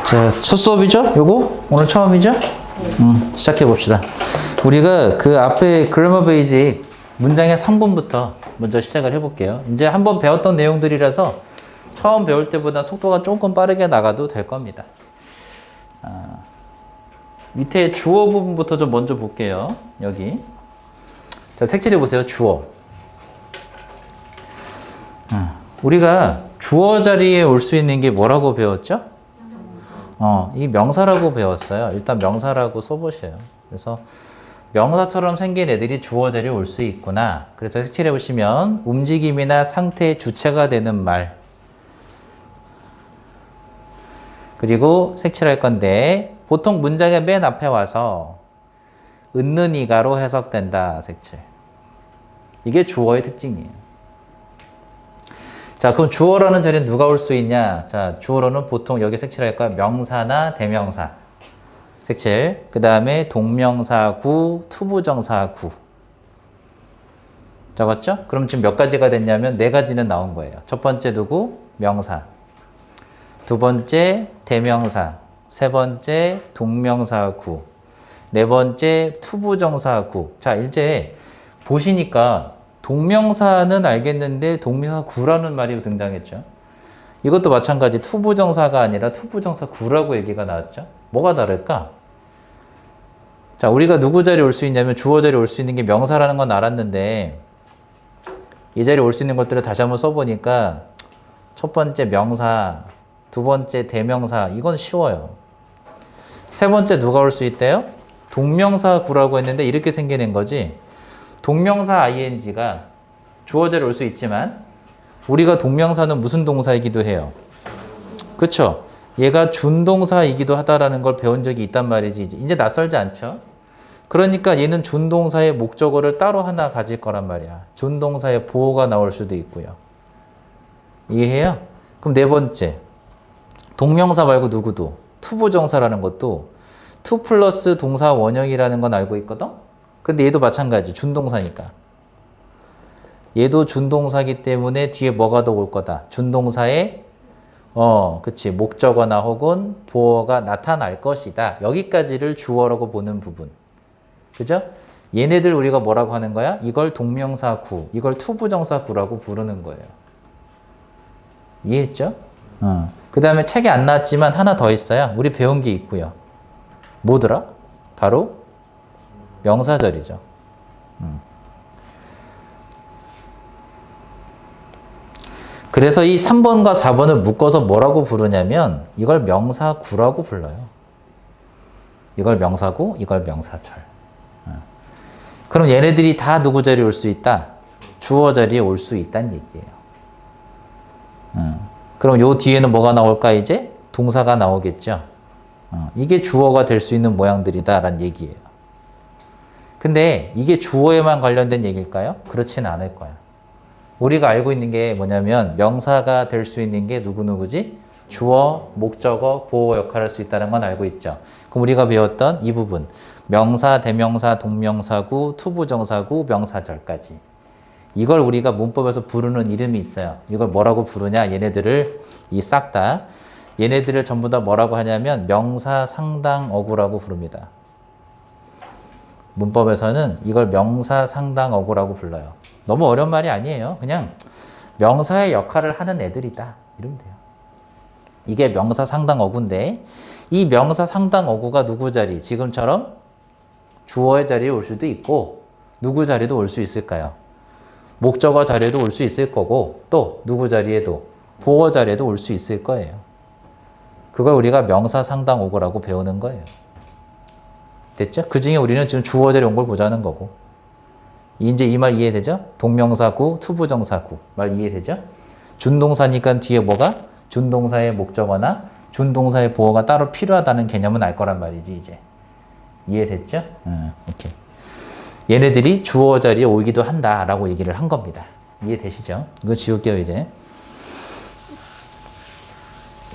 자, 첫 수업이죠? 요거? 오늘 처음이죠? 시작해 봅시다. 우리가 그 앞에 그래머 베이직 문장의 성분부터 먼저 시작을 해볼게요. 이제 한번 배웠던 내용들이라서 처음 배울 때보다 속도가 조금 빠르게 나가도 될 겁니다. 밑에 주어 부분부터 좀 먼저 볼게요. 여기. 자, 색칠해 보세요. 주어. 우리가 주어 자리에 올 수 있는 게 뭐라고 배웠죠? 이 명사라고 배웠어요. 일단 명사라고 써보셔요. 그래서 명사처럼 생긴 애들이 주어 자리에 올 수 있구나. 그래서 색칠해 보시면 움직임이나 상태의 주체가 되는 말. 그리고 색칠할 건데 보통 문장의 맨 앞에 와서 있는 이가로 해석된다. 색칠. 이게 주어의 특징이에요. 자, 그럼 주어라는 자리에 누가 올 수 있냐? 자, 주어로는 보통 여기 색칠할 거야. 명사나 대명사. 색칠. 그 다음에 동명사구, 투부정사구. 적었죠? 그럼 지금 몇 가지가 됐냐면 네 가지는 나온 거예요. 첫 번째 누구? 명사. 두 번째 대명사. 세 번째 동명사구. 네 번째 투부정사구. 자, 이제 보시니까 동명사는 알겠는데 동명사구라는 말이 등장했죠. 이것도 마찬가지 투부정사가 아니라 투부정사구라고 얘기가 나왔죠. 뭐가 다를까? 자, 우리가 누구 자리에 올 수 있냐면 주어 자리에 올 수 있는 게 명사라는 건 알았는데 이 자리에 올 수 있는 것들을 다시 한번 써보니까 첫 번째 명사, 두 번째 대명사, 이건 쉬워요. 세 번째 누가 올 수 있대요? 동명사구라고 했는데 이렇게 생겨낸 거지. 동명사 ing가 주어 자리에 올 수 있지만 우리가 동명사는 무슨 동사이기도 해요. 그쵸? 얘가 준동사이기도 하다라는 걸 배운 적이 있단 말이지. 이제 낯설지 않죠? 그러니까 얘는 준동사의 목적어를 따로 하나 가질 거란 말이야. 준동사의 보호가 나올 수도 있고요. 이해해요? 그럼 네 번째. 동명사 말고 누구도 투부정사라는 것도 투 플러스 동사 원형이라는 건 알고 있거든? 근데 얘도 마찬가지. 준동사니까. 얘도 준동사기 때문에 뒤에 뭐가 더 올 거다. 준동사의 그치. 목적어나 혹은 보어가 나타날 것이다. 여기까지를 주어라고 보는 부분. 그죠? 얘네들 우리가 뭐라고 하는 거야? 이걸 동명사구, 이걸 투부정사구라고 부르는 거예요. 이해했죠? 그 다음에 책에 안 나왔지만 하나 더 있어요. 우리 배운 게 있고요. 뭐더라? 바로 명사절이죠. 그래서 이 3번과 4번을 묶어서 뭐라고 부르냐면 이걸 명사구라고 불러요. 이걸 명사구, 이걸 명사절. 그럼 얘네들이 다 누구 자리에 올 수 있다? 주어 자리에 올 수 있다는 얘기예요. 그럼 요 뒤에는 뭐가 나올까 이제? 동사가 나오겠죠. 이게 주어가 될 수 있는 모양들이다라는 얘기예요. 근데 이게 주어에만 관련된 얘기일까요? 그렇진 않을 거야. 우리가 알고 있는 게 뭐냐면 명사가 될 수 있는 게 누구누구지? 주어, 목적어, 보호 역할을 할 수 있다는 건 알고 있죠. 그럼 우리가 배웠던 이 부분 명사, 대명사, 동명사구, 투부정사구, 명사절까지 이걸 우리가 문법에서 부르는 이름이 있어요. 이걸 뭐라고 부르냐? 얘네들을 이 싹 다 얘네들을 전부 다 뭐라고 하냐면 명사상당어구라고 부릅니다. 문법에서는 이걸 명사상당어구라고 불러요. 너무 어려운 말이 아니에요. 그냥 명사의 역할을 하는 애들이다. 이러면 돼요. 이게 명사상당어구인데 이 명사상당어구가 누구 자리? 지금처럼 주어의 자리에 올 수도 있고 누구 자리도 올 수 있을까요? 목적어 자리에도 올 수 있을 거고 또 누구 자리에도 보어 자리에도 올 수 있을 거예요. 그걸 우리가 명사상당어구라고 배우는 거예요. 됐죠? 그 중에 우리는 지금 주어 자리에 온 걸 보자는 거고. 이제 이 말 이해되죠? 동명사구, 투부정사구. 말 이해되죠? 준동사니까 뒤에 뭐가? 준동사의 목적어나 준동사의 보어가 따로 필요하다는 개념은 알 거란 말이지, 이제. 이해됐죠? 오케이. 얘네들이 주어 자리에 오기도 한다라고 얘기를 한 겁니다. 이해되시죠? 이거 지울게요, 이제.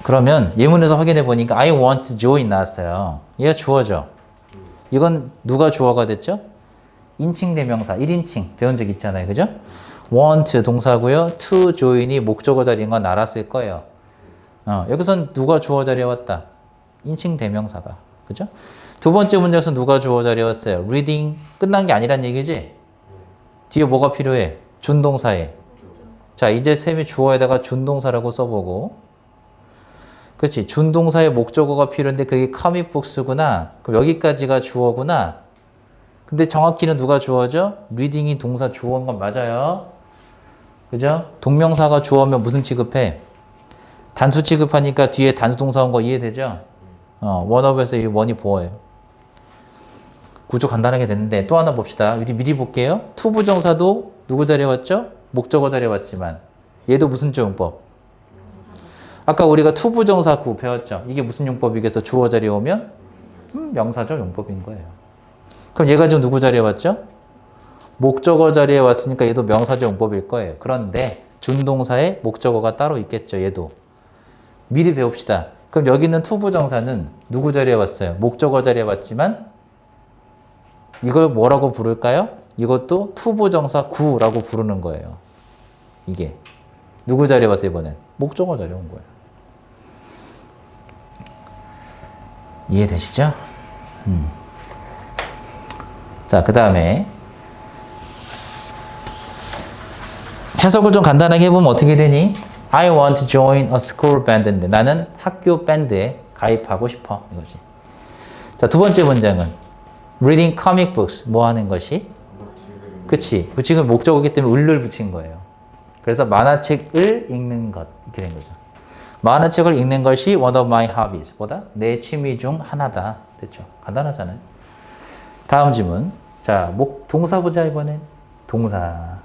그러면 예문에서 확인해 보니까 I want Joey 나왔어요. 얘가 주어죠. 이건 누가 주어가 됐죠? 인칭 대명사, 1인칭 배운 적 있잖아요. 그죠? want 동사고요. to join이 목적어 자리인 건 알았을 거예요. 여기선 누가 주어 자리에 왔다? 인칭 대명사가. 그죠? 두 번째 문제에서 누가 주어 자리에 왔어요? reading 끝난 게 아니란 얘기지? 뒤에 뭐가 필요해? 준동사에. 자, 이제 쌤이 주어에다가 준동사라고 써보고. 그렇지. 준동사의 목적어가 필요한데 그게 comic-books구나. 그럼 여기까지가 주어구나. 근데 정확히는 누가 주어죠? reading이 동사 주어인 건 맞아요. 그죠? 동명사가 주어면 무슨 취급해? 단수 취급하니까 뒤에 단수 동사 온 거 이해되죠? 원어브에서 이 원이 보어예요. 구조 간단하게 됐는데 또 하나 봅시다. 우리 미리 볼게요. 투부정사도 누구 자리에 왔죠? 목적어 자리에 왔지만 얘도 무슨 용법? 아까 우리가 투부정사 구 배웠죠? 이게 무슨 용법이겠어? 주어 자리에 오면 명사죠 용법인 거예요. 그럼 얘가 지금 누구 자리에 왔죠? 목적어 자리에 왔으니까 얘도 명사죠 용법일 거예요. 그런데 준동사에 목적어가 따로 있겠죠. 얘도. 미리 배웁시다. 그럼 여기 있는 투부정사는 누구 자리에 왔어요? 목적어 자리에 왔지만 이걸 뭐라고 부를까요? 이것도 투부정사 구라고 부르는 거예요. 이게. 누구 자리에 왔어요 이번엔? 목적어 자리에 온 거예요. 이해되시죠? 자, 그 다음에 해석을 좀 간단하게 해보면 어떻게 되니? I want to join a school band인데 나는 학교 밴드에 가입하고 싶어 이거지. 자, 두 번째 문장은 reading comic books 뭐 하는 것이? 그치. 지금 목적어기 때문에 을을 붙인 거예요. 그래서 만화책을 읽는 것 이렇게 된 거죠. 만화책을 읽는 것이 one of my hobbies 보다 내 취미 중 하나다. 됐죠. 간단하잖아요. 다음 질문. 자, 동사 보자 이번엔. 동사.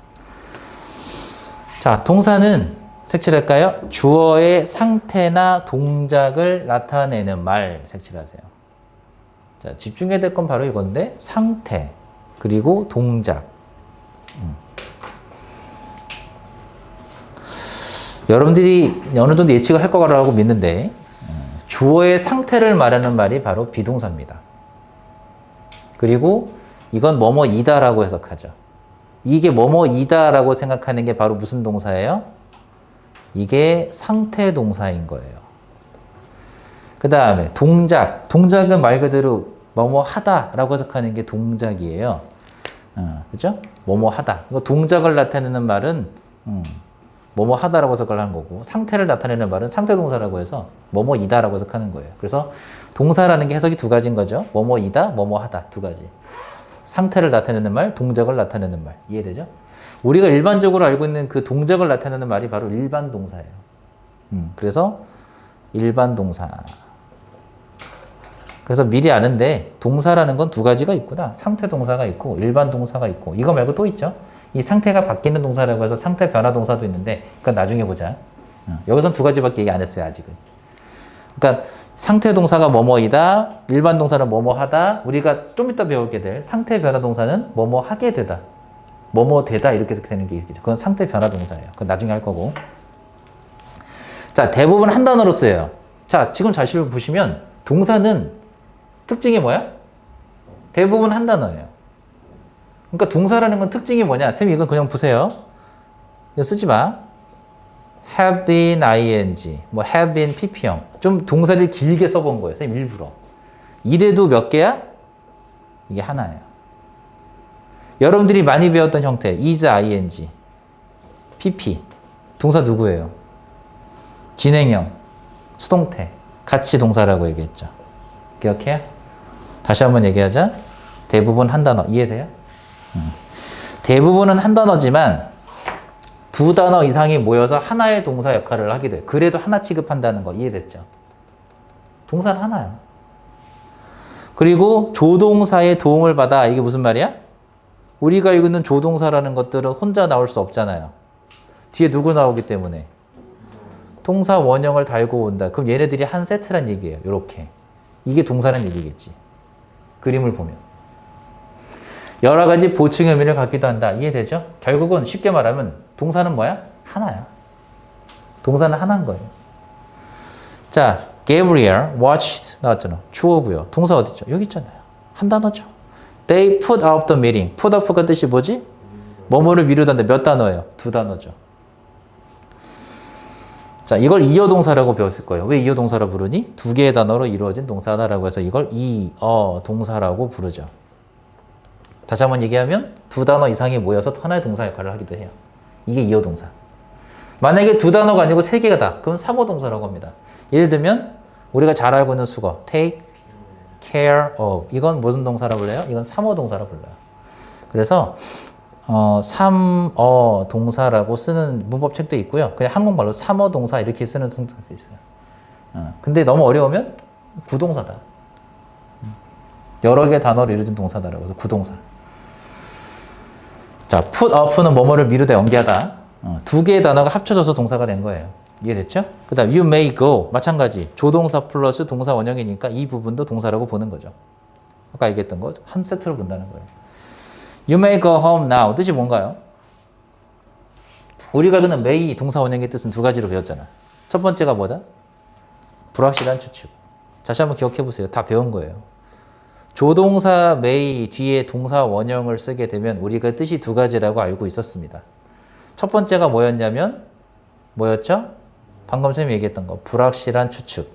자, 동사는 색칠할까요? 주어의 상태나 동작을 나타내는 말 색칠하세요. 자, 집중해야 될 건 바로 이건데 상태 그리고 동작. 여러분들이 어느 정도 예측을 할 거라고 믿는데 주어의 상태를 말하는 말이 바로 비동사입니다. 그리고 이건 뭐뭐이다라고 해석하죠. 이게 뭐뭐이다라고 생각하는 게 바로 무슨 동사예요? 이게 상태 동사인 거예요. 그 다음에 동작. 동작은 말 그대로 뭐뭐 하다라고 해석하는 게 동작이에요. 그죠? 뭐뭐 하다. 이거 동작을 나타내는 말은 뭐뭐 하다라고 해석을 하는 거고 상태를 나타내는 말은 상태 동사라고 해서 뭐뭐이다라고 해석하는 거예요. 그래서 동사라는 게 해석이 두 가지인 거죠. 뭐뭐이다, 뭐뭐 하다 두 가지. 상태를 나타내는 말, 동작을 나타내는 말. 이해되죠? 우리가 일반적으로 알고 있는 그 동작을 나타내는 말이 바로 일반 동사예요. 그래서 일반 동사. 그래서 미리 아는데 동사라는 건 두 가지가 있구나. 상태 동사가 있고 일반 동사가 있고 이거 말고 또 있죠. 이 상태가 바뀌는 동사라고 해서 상태 변화 동사도 있는데 그건 나중에 보자. 여기선 두 가지밖에 얘기 안 했어요 아직은. 그러니까 상태 동사가 뭐뭐이다. 일반 동사는 뭐뭐하다. 우리가 좀 이따 배우게 될 상태 변화 동사는 뭐뭐하게 되다. 뭐뭐 되다 이렇게 되는 게 있겠죠. 그건 상태 변화 동사예요. 그건 나중에 할 거고. 자, 대부분 한 단어로 써요. 자, 지금 자식을 보시면 동사는 특징이 뭐야? 대부분 한 단어예요. 그러니까 동사라는 건 특징이 뭐냐? 쌤이 이건 그냥 보세요. 이거 쓰지 마. have been ing, 뭐 have been pp형. 좀 동사를 길게 써본 거예요. 쌤 일부러. 이래도 몇 개야? 이게 하나예요. 여러분들이 많이 배웠던 형태 is ing, pp. 동사 누구예요? 진행형, 수동태, 같이 동사라고 얘기했죠. 기억해요? 다시 한번 얘기하자. 대부분 한 단어. 이해돼요? 대부분은 한 단어지만 두 단어 이상이 모여서 하나의 동사 역할을 하게 돼요. 그래도 하나 취급한다는 거 이해됐죠? 동사는 하나야. 그리고 조동사의 도움을 받아. 이게 무슨 말이야? 우리가 알고 있는 조동사라는 것들은 혼자 나올 수 없잖아요. 뒤에 누구 나오기 때문에. 동사 원형을 달고 온다. 그럼 얘네들이 한 세트란 얘기예요. 이렇게. 이게 동사란 얘기겠지. 그림을 보면. 여러 가지 보충 의미를 갖기도 한다. 이해되죠? 결국은 쉽게 말하면 동사는 뭐야? 하나야. 동사는 하나인 거예요. 자, Gabriel watched 나왔잖아. 주어고요. 동사 어디 있죠? 여기 있잖아요. 한 단어죠. They put off the meeting. put off가 뜻이 뭐지? 뭐뭐를 미루다인데 몇 단어예요? 두 단어죠. 자, 이걸 이어동사라고 배웠을 거예요. 왜 이어동사라 부르니? 두 개의 단어로 이루어진 동사다라고 해서 이걸 이어동사라고 부르죠. 다시 한번 얘기하면 두 단어 이상이 모여서 하나의 동사 역할을 하기도 해요. 이게 이어동사. 만약에 두 단어가 아니고 세 개가 다, 그럼 삼어동사라고 합니다. 예를 들면 우리가 잘 알고 있는 수거, take care of. 이건 무슨 동사라 불러요? 이건 삼어동사라 불러요. 그래서 삼어 동사라고 쓰는 문법책도 있고요. 그냥 한국말로 삼어 동사 이렇게 쓰는 성도 있어요. 근데 너무 어려우면 구동사다. 여러 개 단어를 이루어진 동사다라고 해서 구동사. 자, put up는 뭐뭐를 미루다 연기하다. 두 개의 단어가 합쳐져서 동사가 된 거예요. 이해됐죠? 그 다음 you may go 마찬가지 조동사 플러스 동사 원형이니까 이 부분도 동사라고 보는 거죠. 아까 얘기했던 거 한 세트로 본다는 거예요. You may go home now 뜻이 뭔가요? 우리가 그는 may 동사 원형의 뜻은 두 가지로 배웠잖아. 첫 번째가 뭐다? 불확실한 추측. 다시 한번 기억해 보세요. 다 배운 거예요. 조동사 may 뒤에 동사 원형을 쓰게 되면 우리가 뜻이 두 가지라고 알고 있었습니다. 첫 번째가 뭐였냐면 뭐였죠? 방금 쌤이 얘기했던 거 불확실한 추측.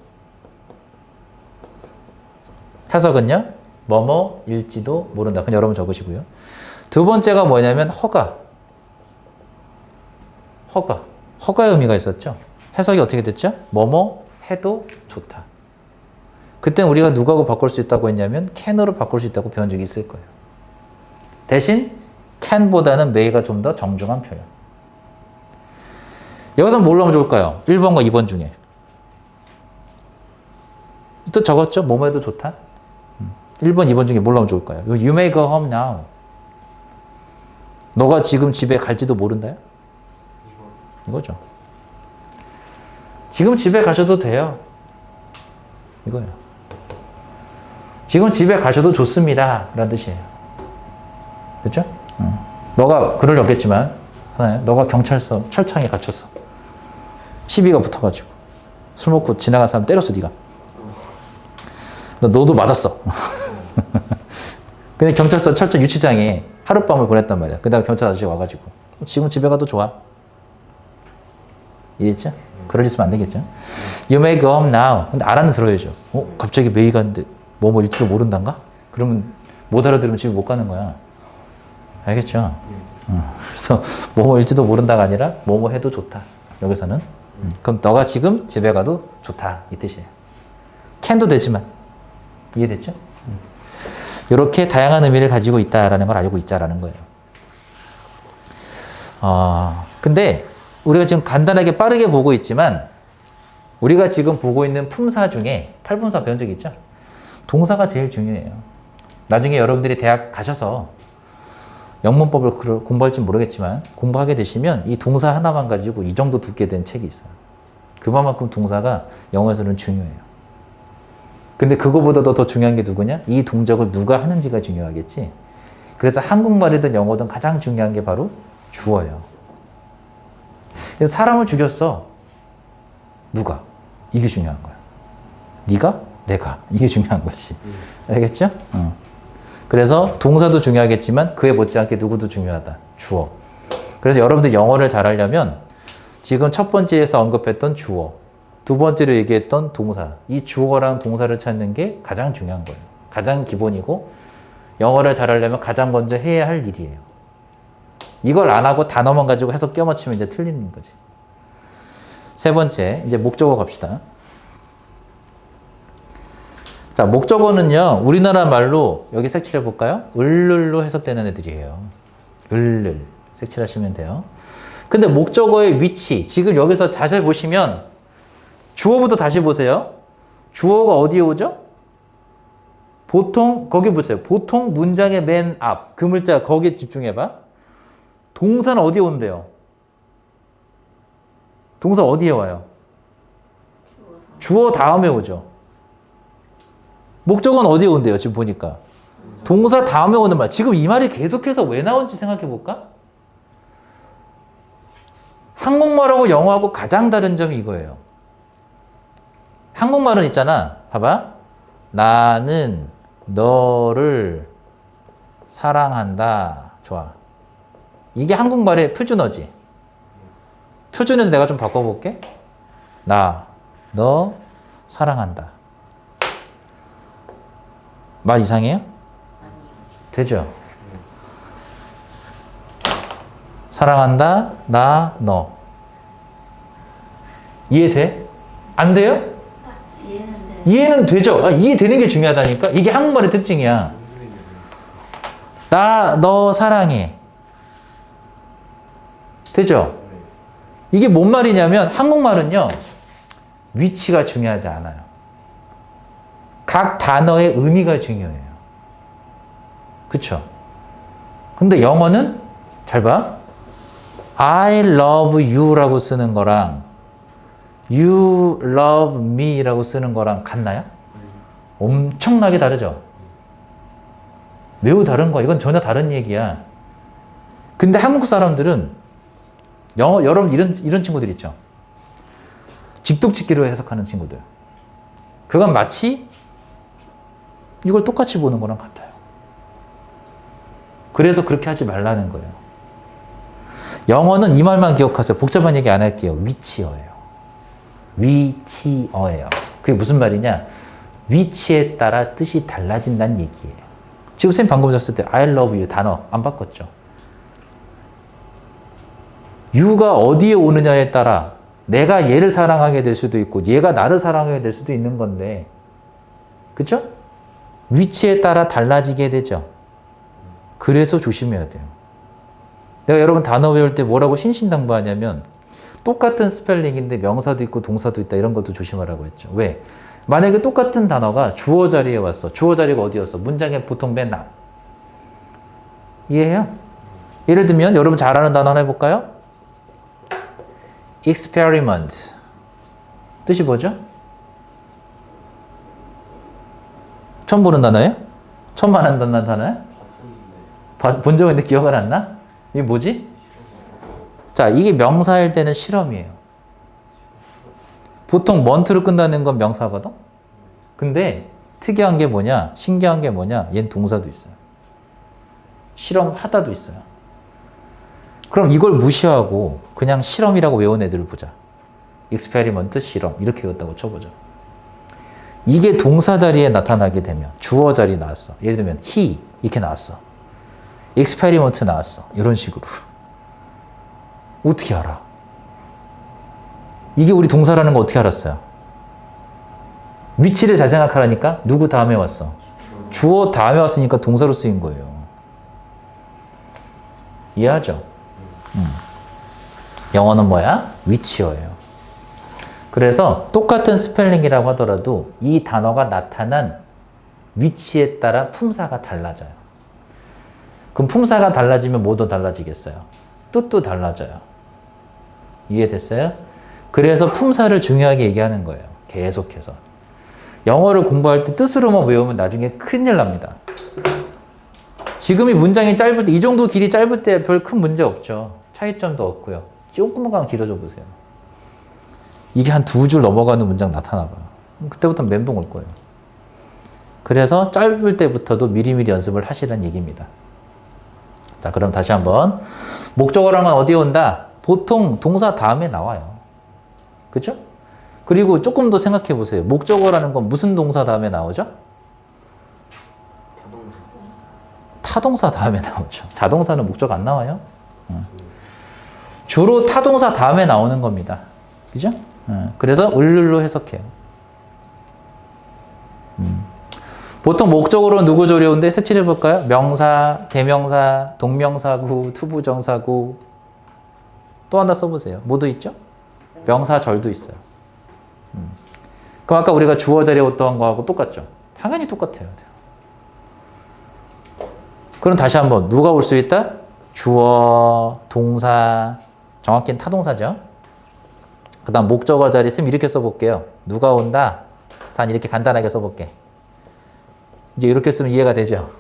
해석은요? 뭐뭐일지도 모른다. 그냥 여러분 적으시고요. 두 번째가 뭐냐면 허가. 허가의 의미가 있었죠. 해석이 어떻게 됐죠? 뭐뭐 해도 좋다. 그땐 우리가 누구하고 바꿀 수 있다고 했냐면 can으로 바꿀 수 있다고 배운 적이 있을 거예요. 대신 can보다는 may가 좀 더 정중한 표현. 여기서 뭘로 하면 좋을까요? 1번과 2번 중에. 또 적었죠? 뭐뭐 해도 좋다. 1번, 2번 중에 뭘로 하면 좋을까요? You may go home now. 너가 지금 집에 갈지도 모른다요? 이거죠. 지금 집에 가셔도 돼요. 이거예요. 지금 집에 가셔도 좋습니다. 라는 뜻이에요. 그렇죠? 너가 그럴 리 없겠지만 너가 경찰서 철창에 갇혔어. 시비가 붙어가지고 술 먹고 지나간 사람 때렸어. 네가. 너도 맞았어. 근데 경찰서 철저 유치장에 하룻밤을 보냈단 말이야. 그 다음에 경찰 아저씨가 와가지고 지금 집에 가도 좋아. 이해했죠? 그럴 일 있으면 안 되겠죠? You may go home now. 근데 알아는 들어야죠. 갑자기 may 가는데 뭐뭐 일지도 모른단가? 그러면 못 알아들으면 집에 못 가는 거야. 알겠죠? 그래서 뭐뭐 일지도 모른다가 아니라 뭐뭐 해도 좋다. 여기서는. 그럼 너가 지금 집에 가도 좋다. 이 뜻이에요. can도 되지만. 이해됐죠? 이렇게 다양한 의미를 가지고 있다라는 걸 알고 있자라는 거예요. 근데 우리가 지금 간단하게 빠르게 보고 있지만 우리가 지금 보고 있는 품사 중에 팔분사 배운 적 있죠? 동사가 제일 중요해요. 나중에 여러분들이 대학 가셔서 영문법을 공부할지 모르겠지만 공부하게 되시면 이 동사 하나만 가지고 이 정도 두께 된 책이 있어요. 그만큼 동사가 영어에서는 중요해요. 근데 그거보다도 더 중요한 게 누구냐? 이 동작을 누가 하는지가 중요하겠지. 그래서 한국말이든 영어든 가장 중요한 게 바로 주어예요. 그래서 사람을 죽였어. 누가? 이게 중요한 거야. 네가? 내가. 이게 중요한 거지. 알겠죠? 그래서 동사도 중요하겠지만 그에 못지않게 누구도 중요하다. 주어. 그래서 여러분들 영어를 잘하려면 지금 첫 번째에서 언급했던 주어, 두 번째로 얘기했던 동사, 이 주어랑 동사를 찾는 게 가장 중요한 거예요. 가장 기본이고 영어를 잘하려면 가장 먼저 해야 할 일이에요. 이걸 안 하고 단어만 가지고 해서 껴맞추면 이제 틀리는 거지. 세 번째, 이제 목적어 갑시다. 자, 목적어는요, 우리나라 말로 여기 색칠해 볼까요? 을을로 해석되는 애들이에요. 을을 색칠하시면 돼요. 근데 목적어의 위치, 지금 여기서 자세히 보시면 주어부터 다시 보세요. 주어가 어디에 오죠? 보통, 거기 보세요. 보통 문장의 맨 앞, 그 물자 거기에 집중해봐. 동사는 어디에 온대요? 동사 어디에 와요? 주어 다음에 오죠. 목적어는 어디에 온대요? 지금 보니까. 동사 다음에 오는 말. 지금 이 말이 계속해서 왜 나온지 생각해 볼까? 한국말하고 영어하고 가장 다른 점이 이거예요. 한국말은 있잖아. 봐봐. 나는 너를 사랑한다. 좋아. 이게 한국말의 표준어지. 표준에서 내가 좀 바꿔볼게. 나, 너 사랑한다. 말 이상해요? 아니요. 되죠? 사랑한다, 나, 너. 이해돼? 안 돼요? 이해는 돼. 이해는 되죠? 이해되는 게 중요하다니까? 이게 한국말의 특징이야. 나, 너 사랑해. 되죠? 이게 뭔 말이냐면 한국말은요. 위치가 중요하지 않아요. 각 단어의 의미가 중요해요. 그쵸? 근데 영어는 잘 봐. I love you라고 쓰는 거랑 you love me라고 쓰는 거랑 같나요? 엄청나게 다르죠? 매우 다른 거야. 이건 전혀 다른 얘기야. 근데 한국 사람들은 영어, 여러분 이런 친구들 있죠? 직독짓기로 해석하는 친구들. 그건 마치 이걸 똑같이 보는 거랑 같아요. 그래서 그렇게 하지 말라는 거예요. 영어는 이 말만 기억하세요. 복잡한 얘기 안 할게요. 위치어예요. 위치어예요. 그게 무슨 말이냐? 위치에 따라 뜻이 달라진다는 얘기예요. 지금 쌤 방금 줬을 때 I love you 단어 안 바꿨죠? you가 어디에 오느냐에 따라 내가 얘를 사랑하게 될 수도 있고 얘가 나를 사랑하게 될 수도 있는 건데 그쵸? 위치에 따라 달라지게 되죠. 그래서 조심해야 돼요. 내가 여러분 단어 외울 때 뭐라고 신신당부하냐면 똑같은 스펠링인데 명사도 있고 동사도 있다 이런 것도 조심하라고 했죠. 왜? 만약에 똑같은 단어가 주어 자리에 왔어. 주어 자리가 어디였어? 문장의 보통 맨 앞. 이해해요? 예를 들면 여러분 잘 아는 단어 하나 해볼까요? experiment. 뜻이 뭐죠? 처음 보는 단어예요? 처음 하는 단어예요? 본 적 있는데 기억은 안 나? 이게 뭐지? 자, 이게 명사일 때는 실험이에요. 보통 month로 끝나는 건 명사거든? 근데 특이한 게 뭐냐? 신기한 게 뭐냐? 얘는 동사도 있어요. 실험하다도 있어요. 그럼 이걸 무시하고 그냥 실험이라고 외운 애들을 보자. experiment, 실험 이렇게 외웠다고 쳐보자. 이게 동사 자리에 나타나게 되면 주어 자리 나왔어. 예를 들면 he 이렇게 나왔어. experiment 나왔어. 이런 식으로. 어떻게 알아? 이게 우리 동사라는 거 어떻게 알았어요? 위치를 잘 생각하라니까 누구 다음에 왔어? 주어 다음에 왔으니까 동사로 쓰인 거예요. 이해하죠? 영어는 뭐야? 위치어예요. 그래서 똑같은 스펠링이라고 하더라도 이 단어가 나타난 위치에 따라 품사가 달라져요. 그럼 품사가 달라지면 뭐도 달라지겠어요? 뜻도 달라져요. 이해됐어요? 그래서 품사를 중요하게 얘기하는 거예요. 계속해서. 영어를 공부할 때 뜻으로만 외우면 나중에 큰일 납니다. 지금 이 문장이 짧을 때, 이 정도 길이 짧을 때 별 큰 문제 없죠. 차이점도 없고요. 조금만 길어져 보세요. 이게 한 두 줄 넘어가는 문장 나타나 봐요. 그때부터 멘붕 올 거예요. 그래서 짧을 때부터도 미리미리 연습을 하시라는 얘기입니다. 자, 그럼 다시 한번. 목적어랑은 어디에 온다? 보통 동사 다음에 나와요. 그죠? 그리고 조금 더 생각해 보세요. 목적어라는 건 무슨 동사 다음에 나오죠? 타동사 다음에 나오죠. 자동사는 목적 안 나와요. 주로 타동사 다음에 나오는 겁니다. 그죠? 그래서 을룰로 해석해요. 보통 목적어로 누구 조려운데 색칠해 볼까요? 명사, 대명사, 동명사구, 투부정사구. 또 하나 써보세요. 뭐도 있죠? 명사절도 있어요. 그럼 아까 우리가 주어 자리에 왔던 거하고 똑같죠? 당연히 똑같아요. 그럼 다시 한번 누가 올 수 있다? 주어, 동사, 정확히는 타동사죠. 그 다음 목적어 자리 있으면 이렇게 써볼게요. 누가 온다? 단 이렇게 간단하게 써볼게. 이제 이렇게 쓰면 이해가 되죠?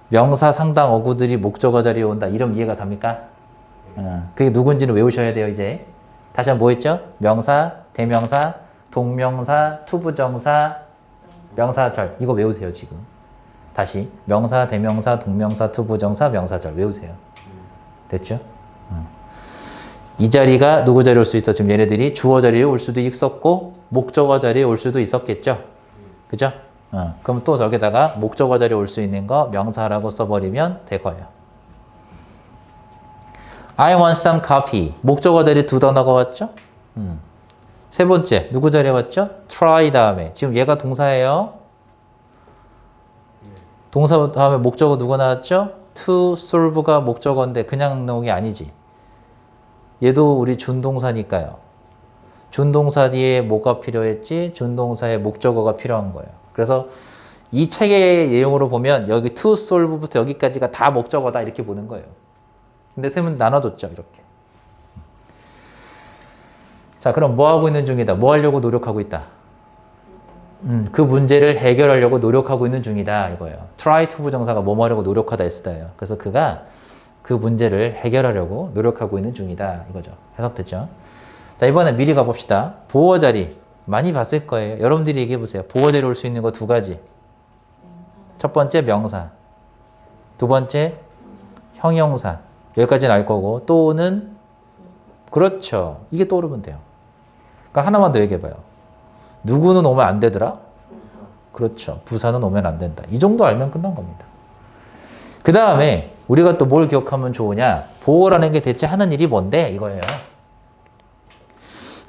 명사 상당 어구들이 목적어 자리에 온다. 이러면 이해가 갑니까? 그게 누군지는 외우셔야 돼요, 이제. 다시 한번 뭐 했죠? 명사, 대명사, 동명사, 투부정사, 명사절. 이거 외우세요, 지금. 다시. 명사, 대명사, 동명사, 투부정사, 명사절. 외우세요. 됐죠? 이 자리가 누구 자리에 올 수 있어? 지금 얘네들이 주어 자리에 올 수도 있었고 목적어 자리에 올 수도 있었겠죠. 그죠? 그럼 또 저기다가 목적어 자리에 올 수 있는 거 명사라고 써버리면 될 거예요. I want some coffee. 목적어 자리에 두 단어가 왔죠? 세 번째 누구 자리에 왔죠? try 다음에 지금 얘가 동사예요. 동사 다음에 목적어 누가 나왔죠? to solve가 목적어인데 그냥 나온 게 아니지. 얘도 우리 준동사니까요. 준동사 뒤에 뭐가 필요했지? 준동사의 목적어가 필요한 거예요. 그래서 이 책의 내용으로 보면 여기 to solve부터 여기까지가 다 목적어다 이렇게 보는 거예요. 근데 쌤은 나눠줬죠. 이렇게. 자, 그럼 뭐 하고 있는 중이다? 뭐 하려고 노력하고 있다? 그 문제를 해결하려고 노력하고 있는 중이다 이거예요. try to 부정사가 뭐 하려고 노력하다 했어요. 그래서 그가 그 문제를 해결하려고 노력하고 있는 중이다 이거죠. 해석됐죠? 자, 이번에 미리 가봅시다. 보어 자리 많이 봤을 거예요. 여러분들이 얘기해 보세요. 보어 자리 올 수 있는 거 두 가지. 첫 번째 명사, 두 번째 형용사. 여기까지는 알 거고 또는 그렇죠. 이게 떠오르면 돼요. 그러니까 하나만 더 얘기해 봐요. 누구는 오면 안 되더라? 그렇죠. 부사는 오면 안 된다. 이 정도 알면 끝난 겁니다. 그 다음에 우리가 또 뭘 기억하면 좋으냐? 보어라는 게 대체 하는 일이 뭔데? 이거예요.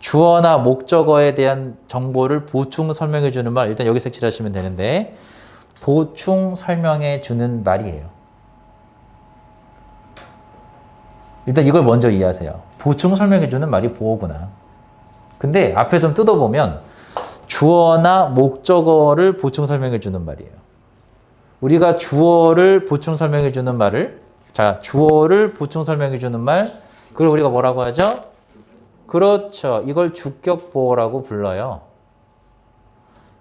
주어나 목적어에 대한 정보를 보충 설명해 주는 말. 일단 여기 색칠하시면 되는데 보충 설명해 주는 말이에요. 일단 이걸 먼저 이해하세요. 보충 설명해 주는 말이 보어구나. 근데 앞에 좀 뜯어보면 주어나 목적어를 보충 설명해 주는 말이에요. 우리가 주어를 보충 설명해 주는 말을, 자, 주어를 보충 설명해 주는 말, 그걸 우리가 뭐라고 하죠? 그렇죠. 이걸 주격 보어라고 불러요.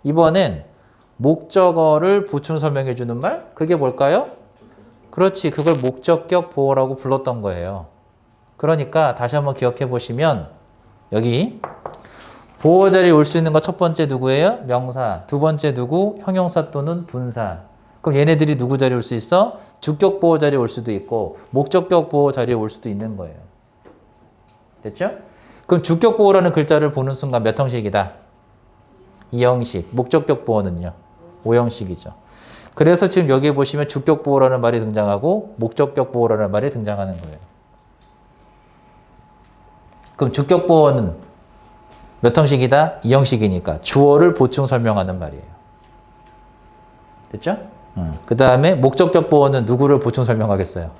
이번엔 목적어를 보충 설명해 주는 말, 그게 뭘까요? 그렇지. 그걸 목적격 보어라고 불렀던 거예요. 그러니까 다시 한번 기억해 보시면 여기 보어 자리에 올 수 있는 거 첫 번째 누구예요? 명사. 두 번째 누구? 형용사 또는 분사. 그럼 얘네들이 누구 자리에 올 수 있어? 주격 보어 자리에 올 수도 있고 목적격 보어 자리에 올 수도 있는 거예요. 됐죠? 그럼 주격 보어라는 글자를 보는 순간 몇 형식이다? 2형식. 목적격 보어는요? 5형식이죠. 그래서 지금 여기에 보시면 주격 보어라는 말이 등장하고 목적격 보어라는 말이 등장하는 거예요. 그럼 주격 보어는 몇 형식이다? 2형식이니까 주어를 보충 설명하는 말이에요. 됐죠? 그 다음에 목적격 보어는 누구를 보충 설명하겠어요?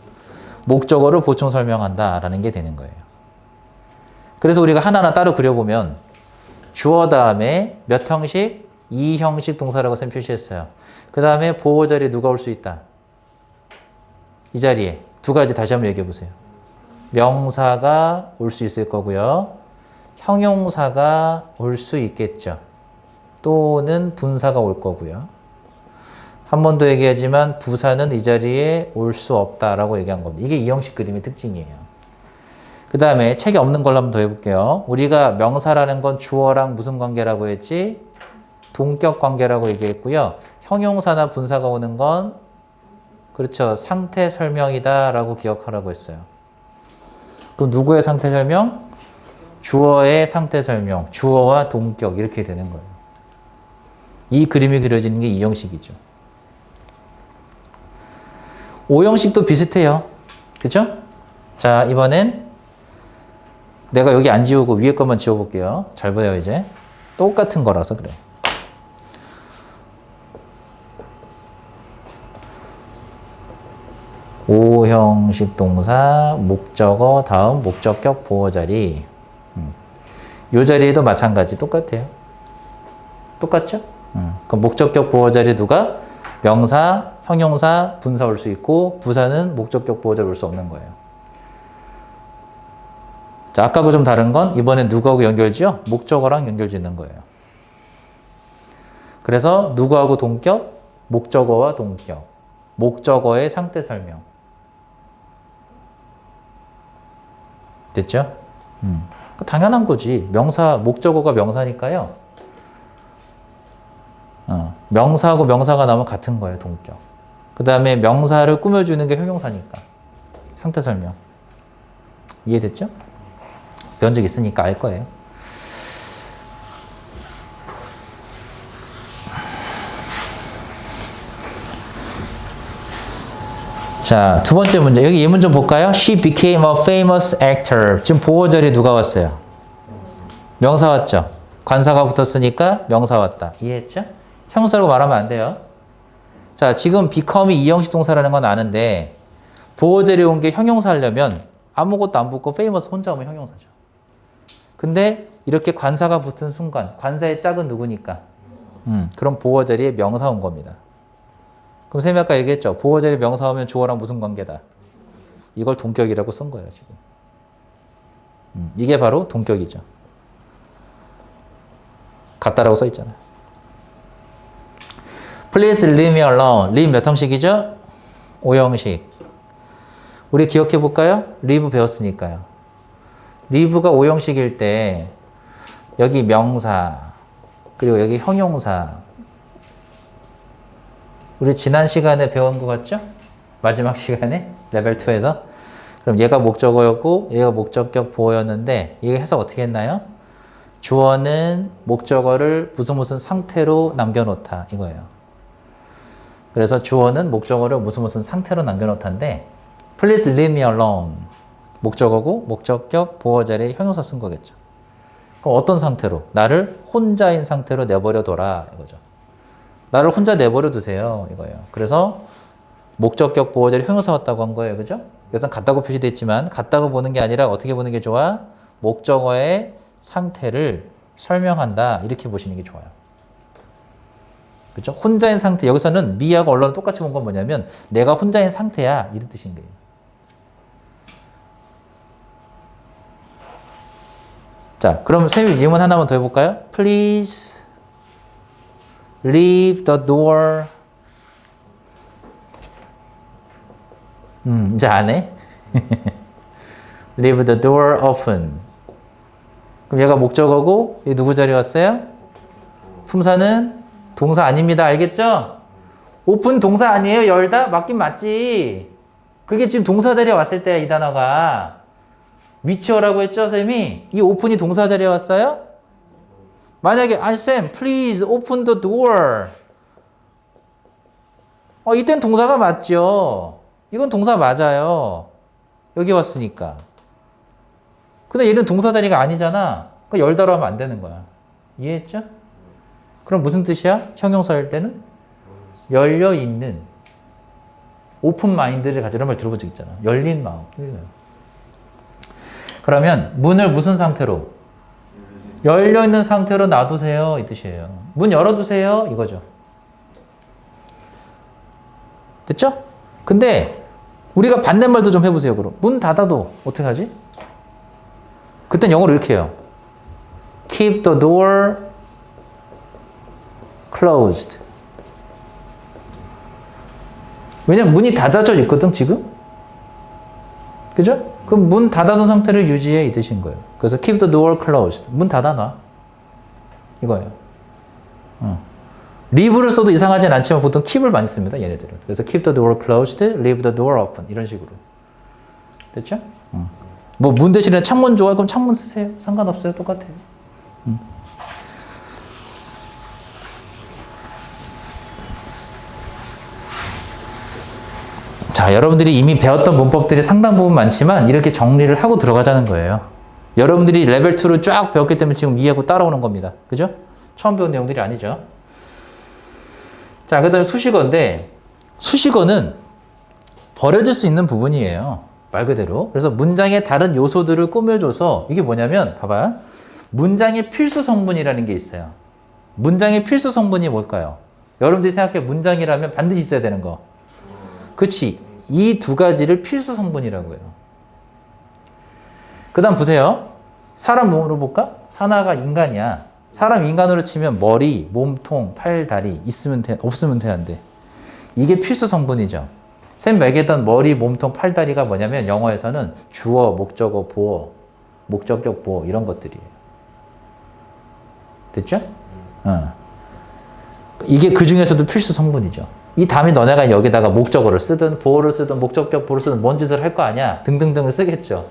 목적어를 보충 설명한다라는 게 되는 거예요. 그래서 우리가 하나하나 따로 그려보면 주어 다음에 몇 형식? 2형식 동사라고 쌤 표시했어요. 그 다음에 보어 자리에 누가 올 수 있다? 이 자리에 두 가지 다시 한번 얘기해 보세요. 명사가 올 수 있을 거고요. 형용사가 올 수 있겠죠. 또는 분사가 올 거고요. 한 번 더 얘기하지만 부사는 이 자리에 올 수 없다라고 얘기한 겁니다. 이게 2형식 그림의 특징이에요. 그 다음에 책에 없는 걸로 한번 더 해볼게요. 우리가 명사라는 건 주어랑 무슨 관계라고 했지? 동격 관계라고 얘기했고요. 형용사나 분사가 오는 건 그렇죠. 상태 설명이다 라고 기억하라고 했어요. 그럼 누구의 상태 설명? 주어의 상태 설명. 주어와 동격 이렇게 되는 거예요. 이 그림이 그려지는 게 2형식이죠. 5형식도 비슷해요. 그죠? 자, 이번엔 내가 여기 안 지우고 위에 것만 지워볼게요. 잘 보여요, 이제. 똑같은 거라서 그래. 오형식 동사, 목적어, 다음 목적격 보어 자리. 이 자리에도 마찬가지 똑같아요. 똑같죠? 그럼 목적격 보어 자리 누가? 명사, 형용사, 분사 올 수 있고 부사는 목적격 보어 자리 올 수 없는 거예요. 자, 아까하고 좀 다른 건 이번엔 누구하고 연결지요? 목적어랑 연결 짓는 거예요. 그래서 누구하고 동격? 목적어와 동격. 목적어의 상태 설명. 됐죠? 당연한 거지. 명사, 목적어가 명사니까요. 명사하고 명사가 나오면 같은 거예요, 동격. 그 다음에 명사를 꾸며주는 게 형용사니까. 상태 설명. 이해됐죠? 배운 적 있으니까 알 거예요. 자, 두 번째 문제. 여기 예문 좀 볼까요? She became a famous actor. 지금 보어절이 누가 왔어요? 명사 왔죠? 관사가 붙었으니까 명사 왔다. 이해했죠? 형용사라고 말하면 안 돼요. 자, 지금 become이 이형식 동사라는 건 아는데 보어절이 온 게 형용사 하려면 아무것도 안 붙고 famous 혼자 오면 형용사죠. 근데 이렇게 관사가 붙은 순간 관사의 짝은 누구니까? 그럼 보어절이 명사 온 겁니다. 그럼 쌤이 아까 얘기했죠. 보어절이 명사 오면 주어랑 무슨 관계다? 이걸 동격이라고 쓴 거예요, 지금. 이게 바로 동격이죠. 같다라고 써 있잖아요. Please leave me alone. leave 몇 형식이죠? 5형식. 우리 기억해 볼까요? leave 배웠으니까요. leave가 5형식일 때 여기 명사 그리고 여기 형용사 우리 지난 시간에 배운 거 같죠? 마지막 시간에 레벨 2에서 그럼 얘가 목적어였고 얘가 목적격 보어였는데 이거 해석 어떻게 했나요? 주어는 목적어를 무슨 상태로 남겨놓다 이거예요. 그래서 주어는 목적어를 무슨 상태로 남겨놓다인데 Please leave me alone 목적어고 목적격 보어 자리에 형용사 쓴 거겠죠. 그럼 어떤 상태로? 나를 혼자인 상태로 내버려둬라 이거죠. 나를 혼자 내버려 두세요 이거예요. 그래서 목적격 보어 자리 형용사 왔다고 한 거예요. 그죠? 여기서 같다고 표시되어 있지만 같다고 보는 게 아니라 어떻게 보는 게 좋아? 목적어의 상태를 설명한다 이렇게 보시는 게 좋아요. 그렇죠? 혼자인 상태 여기서는 미하고 언론을 똑같이 본 건 뭐냐면 내가 혼자인 상태야 이런 뜻인 거예요. 자, 그럼 쌤이 예문 하나만 더 해볼까요? Please leave the door. 이제 안 해? Leave the door open. 그럼 얘가 목적어고 얘 누구 자리 왔어요? 품사는 동사 아닙니다. 알겠죠? 오픈 동사 아니에요? 열다? 맞긴 맞지. 그게 지금 동사 자리에 왔을 때 이 단어가 위치어라고 했죠, 쌤이? 이 오픈이 동사 자리에 왔어요? 만약에 쌤, please open the door. 이땐 동사가 맞죠. 이건 동사 맞아요. 여기 왔으니까. 근데 얘는 동사 자리가 아니잖아. 그러니까 열다로 하면 안 되는 거야. 이해했죠? 그럼 무슨 뜻이야? 형용사일 때는 열려있는 오픈 마인드를 가지라는 말 들어본 적 있잖아. 열린 마음. 그러면 문을 무슨 상태로? 열려있는 상태로 놔두세요 이 뜻이에요. 문 열어두세요 이거죠. 됐죠? 근데 우리가 반대말도 좀 해보세요. 그럼 문 닫아도 어떻게 하지? 그땐 영어로 이렇게 해요. Keep the door closed. 왜냐면 문이 닫아져 있거든 지금. 그죠? 그럼 문 닫아둔 상태를 유지해 이 뜻인 거예요. 그래서 keep the door closed. 문 닫아놔. 이거예요. leave를 써도 이상하진 않지만 보통 keep을 많이 씁니다. 얘네들은. 그래서 keep the door closed, leave the door open. 이런 식으로. 됐죠? 뭐 문 대신에 창문 좋아요? 그럼 창문 쓰세요. 상관없어요. 똑같아요. 자, 여러분들이 이미 배웠던 문법들이 상당 부분 많지만 이렇게 정리를 하고 들어가자는 거예요. 여러분들이 레벨 2를 쫙 배웠기 때문에 지금 이해하고 따라오는 겁니다. 그죠? 처음 배운 내용들이 아니죠. 자, 그 다음에 수식어인데 수식어는 버려질 수 있는 부분이에요. 말 그대로. 그래서 문장의 다른 요소들을 꾸며줘서 이게 뭐냐면 봐봐. 문장의 필수 성분이라는 게 있어요. 문장의 필수 성분이 뭘까요? 여러분들이 생각해 문장이라면 반드시 있어야 되는 거. 그치. 이 두 가지를 필수 성분이라고 해요. 그 다음 보세요. 사람 몸으로 볼까? 사나가 인간이야. 사람 인간으로 치면 머리, 몸통, 팔, 다리 있으면 돼, 없으면 돼, 안 돼. 이게 필수 성분이죠. 쌤 매개던 머리, 몸통, 팔, 다리가 뭐냐면 영어에서는 주어, 목적어, 보어, 목적격, 보어 이런 것들이에요. 됐죠? 이게 그 중에서도 필수 성분이죠. 이 다음에 너네가 여기다가 목적어를 쓰든 보어를 쓰든 목적격 보어를 쓰든 뭔 짓을 할 거 아니야? 등등등을 쓰겠죠.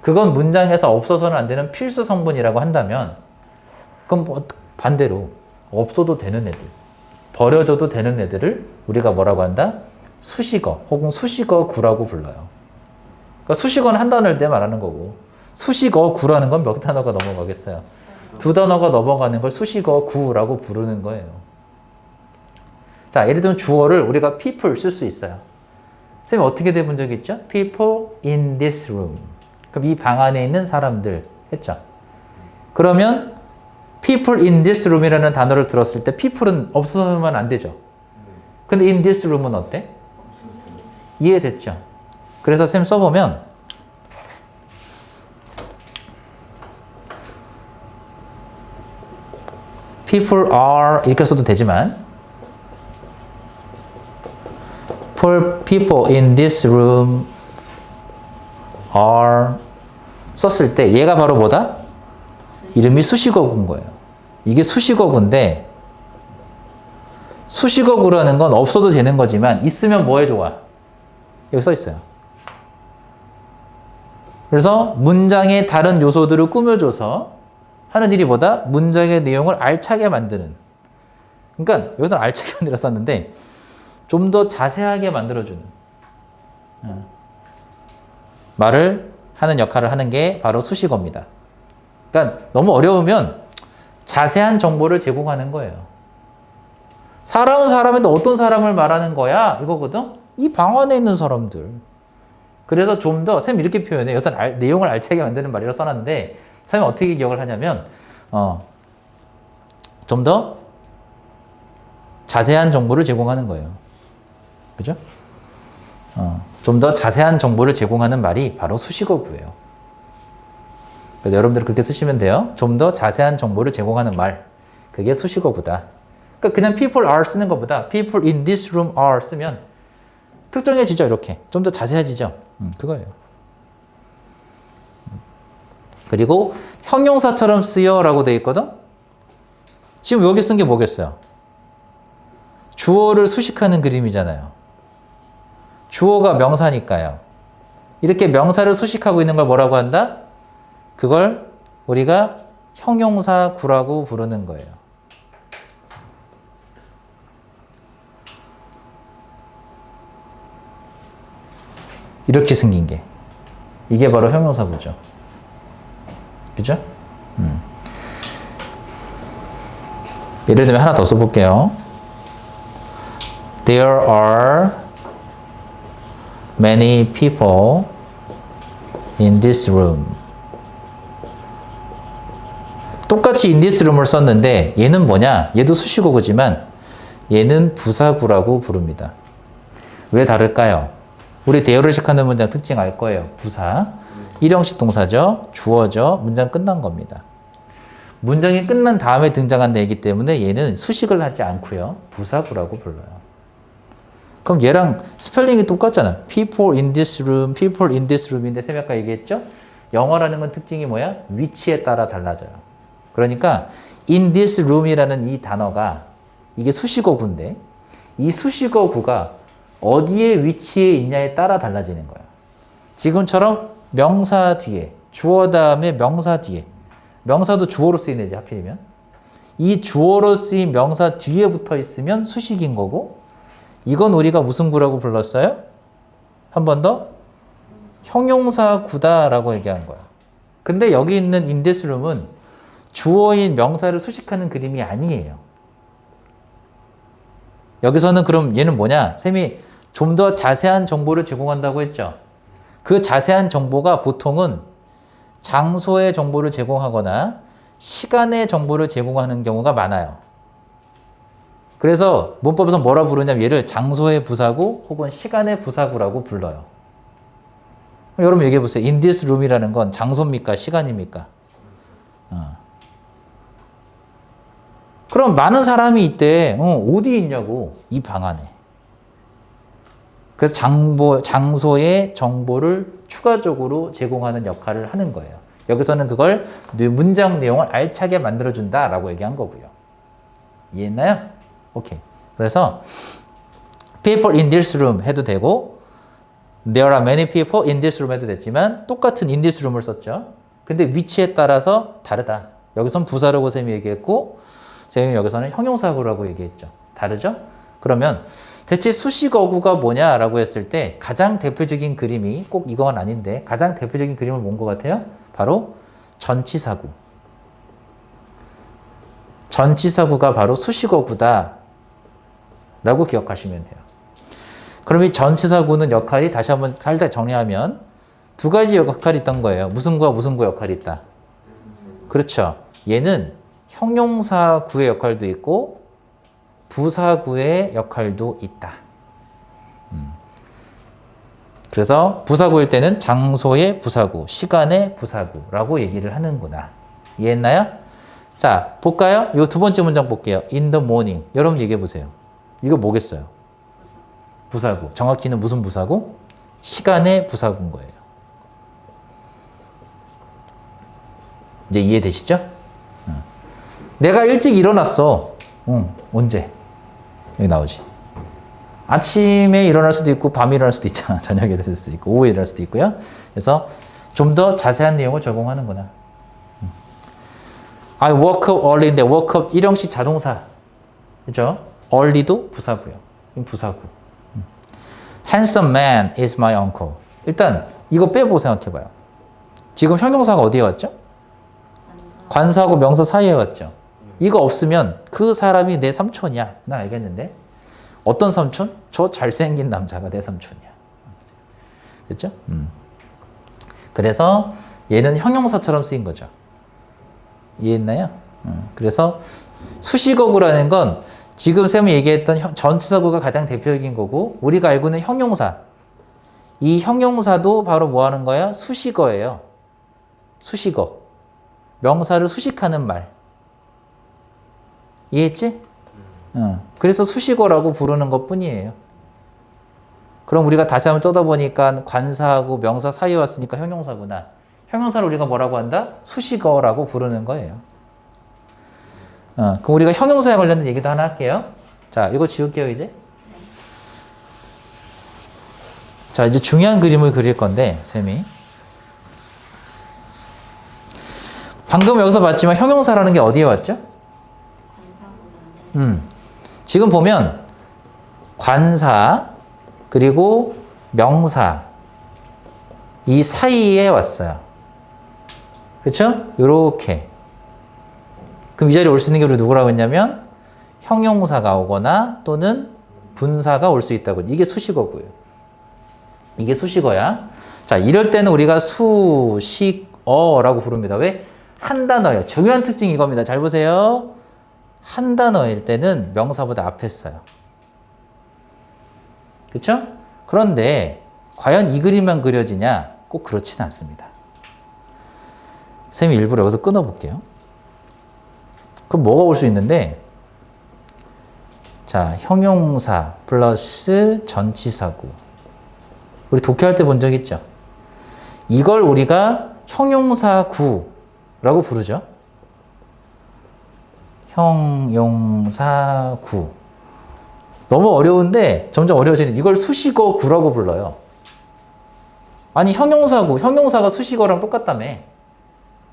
그건 문장에서 없어서는 안 되는 필수 성분이라고 한다면 그럼 뭐 반대로 없어도 되는 애들, 버려져도 되는 애들을 우리가 뭐라고 한다? 수식어 혹은 수식어 구라고 불러요. 그러니까 수식어는 한 단어일 때 말하는 거고 수식어 구라는 건 몇 단어가 넘어가겠어요? 두 단어가 넘어가는 걸 수식어 구라고 부르는 거예요. 자, 예를 들면 주어를 우리가 people 쓸 수 있어요. 선생님 어떻게 돼본 적이 있죠? People in this room. 그럼 이 방 안에 있는 사람들 했죠. 그러면 people in this room이라는 단어를 들었을 때 people은 없어서만 안 되죠. 근데 in this room은 어때? 이해됐죠? 그래서 쌤 써보면 people are 이렇게 써도 되지만 people in this room are 썼을 때 얘가 바로 뭐다? 이름이 수식어구인 거예요. 이게 수식어구인데 수식어구라는 건 없어도 되는 거지만 있으면 뭐에 좋아? 여기 써 있어요. 그래서 문장의 다른 요소들을 꾸며줘서 하는 일이 뭐다? 문장의 내용을 알차게 만드는. 그러니까 여기서는 알차게 만들어 썼는데 좀 더 자세하게 만들어주는 말을 하는 역할을 하는 게 바로 수식어입니다. 그러니까 너무 어려우면 자세한 정보를 제공하는 거예요. 사람은 사람인데 어떤 사람을 말하는 거야? 이거거든? 이 방 안에 있는 사람들. 그래서 좀 더, 쌤 이렇게 표현해. 여기서 내용을 알차게 만드는 말이라고 써놨는데, 쌤이 어떻게 기억을 하냐면, 좀 더 자세한 정보를 제공하는 거예요. 그죠? 좀 더 자세한 정보를 제공하는 말이 바로 수식어구예요. 그래서 여러분들 그렇게 쓰시면 돼요. 좀 더 자세한 정보를 제공하는 말. 그게 수식어구다. 그러니까 그냥 people are 쓰는 것보다 people in this room are 쓰면 특정해지죠, 이렇게. 좀 더 자세해지죠. 그거예요. 그리고 형용사처럼 쓰여라고 돼 있거든? 지금 여기 쓴 게 뭐겠어요? 주어를 수식하는 그림이잖아요. 주어가 명사니까요. 이렇게 명사를 수식하고 있는 걸 뭐라고 한다? 그걸 우리가 형용사구라고 부르는 거예요. 이렇게 생긴 게. 이게 바로 형용사구죠. 그죠? 예를 들면 하나 더 써볼게요. There are many people in this room. 똑같이 in this room을 썼는데 얘는 뭐냐? 얘도 수식어구지만 얘는 부사구라고 부릅니다. 왜 다를까요? 우리 대여를 시작하는 문장 특징 알 거예요. 부사. 일형식 동사죠. 주어죠. 문장 끝난 겁니다. 문장이 끝난 다음에 등장한다 얘기 때문에 얘는 수식을 하지 않고요. 부사구라고 불러요. 그럼 얘랑 스펠링이 똑같잖아. people in this room, people in this room인데 쌤이 아까 얘기했죠? 영어라는 건 특징이 뭐야? 위치에 따라 달라져요. 그러니까 in this room이라는 이 단어가 이게 수식어구인데 이 수식어구가 어디에 위치해 있냐에 따라 달라지는 거예요. 지금처럼 명사 뒤에, 주어 다음에 명사 뒤에, 명사도 주어로 쓰이네지 하필이면. 이 주어로 쓰인 명사 뒤에 붙어 있으면 수식인 거고 이건 우리가 무슨 구라고 불렀어요? 한 번 더 형용사구다라고 얘기한 거야. 근데 여기 있는 in this room은 주어인 명사를 수식하는 그림이 아니에요. 여기서는 그럼 얘는 뭐냐? 쌤이 좀 더 자세한 정보를 제공한다고 했죠. 그 자세한 정보가 보통은 장소의 정보를 제공하거나 시간의 정보를 제공하는 경우가 많아요. 그래서 문법에서 뭐라 부르냐면 얘를 장소의 부사구 혹은 시간의 부사구라고 불러요. 여러분 얘기해 보세요. In this room이라는 건 장소입니까? 시간입니까? 그럼 많은 사람이 있대. 어디 있냐고. 이 방 안에. 그래서 장소의 정보를 추가적으로 제공하는 역할을 하는 거예요. 여기서는 그걸 문장 내용을 알차게 만들어준다라고 얘기한 거고요. 이해했나요? 오케이. 그래서 people in this room 해도 되고 There are many people in this room 해도 됐지만 똑같은 in this room을 썼죠. 근데 위치에 따라서 다르다. 여기선 부사라고 쌤이 얘기했고 쌤이 여기서는 형용사구라고 얘기했죠. 다르죠? 그러면 대체 수식어구가 뭐냐라고 했을 때 가장 대표적인 그림이 꼭 이건 아닌데 가장 대표적인 그림은 뭔 것 같아요? 바로 전치사구. 전치사구가 바로 수식어구다 라고 기억하시면 돼요. 그럼 이 전치사구는 역할이 다시 한번 살짝 정리하면 두 가지 역할이 있던 거예요. 무슨 구와 무슨 구 역할이 있다. 그렇죠. 얘는 형용사구의 역할도 있고 부사구의 역할도 있다. 그래서 부사구일 때는 장소의 부사구, 시간의 부사구라고 얘기를 하는구나. 이해했나요? 자, 볼까요? 이 두 번째 문장 볼게요. In the morning. 여러분 얘기해 보세요. 이거 뭐겠어요? 부사구. 정확히는 무슨 부사구? 시간의 부사구인 거예요. 이제 이해되시죠? 내가 일찍 일어났어. 언제? 여기 나오지. 아침에 일어날 수도 있고 밤에 일어날 수도 있잖아. 저녁에 일어날 수도 있고 오후에 일어날 수도 있고요. 그래서 좀 더 자세한 내용을 적용하는구나. I woke up early인데 woke up 일형식 자동사. 그죠? early도 부사고요. 이건 부사고. Handsome man is my uncle. 일단 이거 빼보고 생각해봐요. 지금 형용사가 어디에 왔죠? 관사하고 명사 사이에 왔죠. 이거 없으면 그 사람이 내 삼촌이야. 난 알겠는데 어떤 삼촌? 저 잘생긴 남자가 내 삼촌이야. 됐죠? 그래서 얘는 형용사처럼 쓰인 거죠. 이해했나요? 그래서 수식어구라는 건 지금 쌤이 얘기했던 전치사구가 가장 대표적인 거고 우리가 알고 있는 형용사. 이 형용사도 바로 뭐 하는 거야? 수식어예요. 수식어. 명사를 수식하는 말. 이해했지? 그래서 수식어라고 부르는 것 뿐이에요. 그럼 우리가 다시 한번 떠다보니까 관사하고 명사 사이에 왔으니까 형용사구나. 형용사를 우리가 뭐라고 한다? 수식어라고 부르는 거예요. 그럼 우리가 형용사에 관련된 얘기도 하나 할게요. 자, 이거 지울게요, 이제. 자, 이제 중요한 그림을 그릴 건데, 쌤이. 방금 여기서 봤지만 형용사라는 게 어디에 왔죠? 지금 보면 관사 그리고 명사 이 사이에 왔어요. 그렇죠? 요렇게. 그럼 이 자리에 올 수 있는 게 우리 누구라고 했냐면 형용사가 오거나 또는 분사가 올 수 있다고. 이게 수식어고요. 이게 수식어야. 자, 이럴 때는 우리가 수식어라고 부릅니다. 왜? 한 단어예요. 중요한 특징이 이겁니다. 잘 보세요. 한 단어일 때는 명사보다 앞에 써요. 그렇죠? 그런데 과연 이 그림만 그려지냐? 꼭 그렇지는 않습니다. 쌤이 일부러 여기서 끊어볼게요. 그럼 뭐가 올 수 있는데 자, 형용사 플러스 전치사구. 우리 독해할 때 본 적 있죠? 이걸 우리가 형용사구라고 부르죠. 형용사구. 너무 어려운데 점점 어려워지는 이걸 수식어구라고 불러요. 아니 형용사구, 형용사가 수식어랑 똑같다며.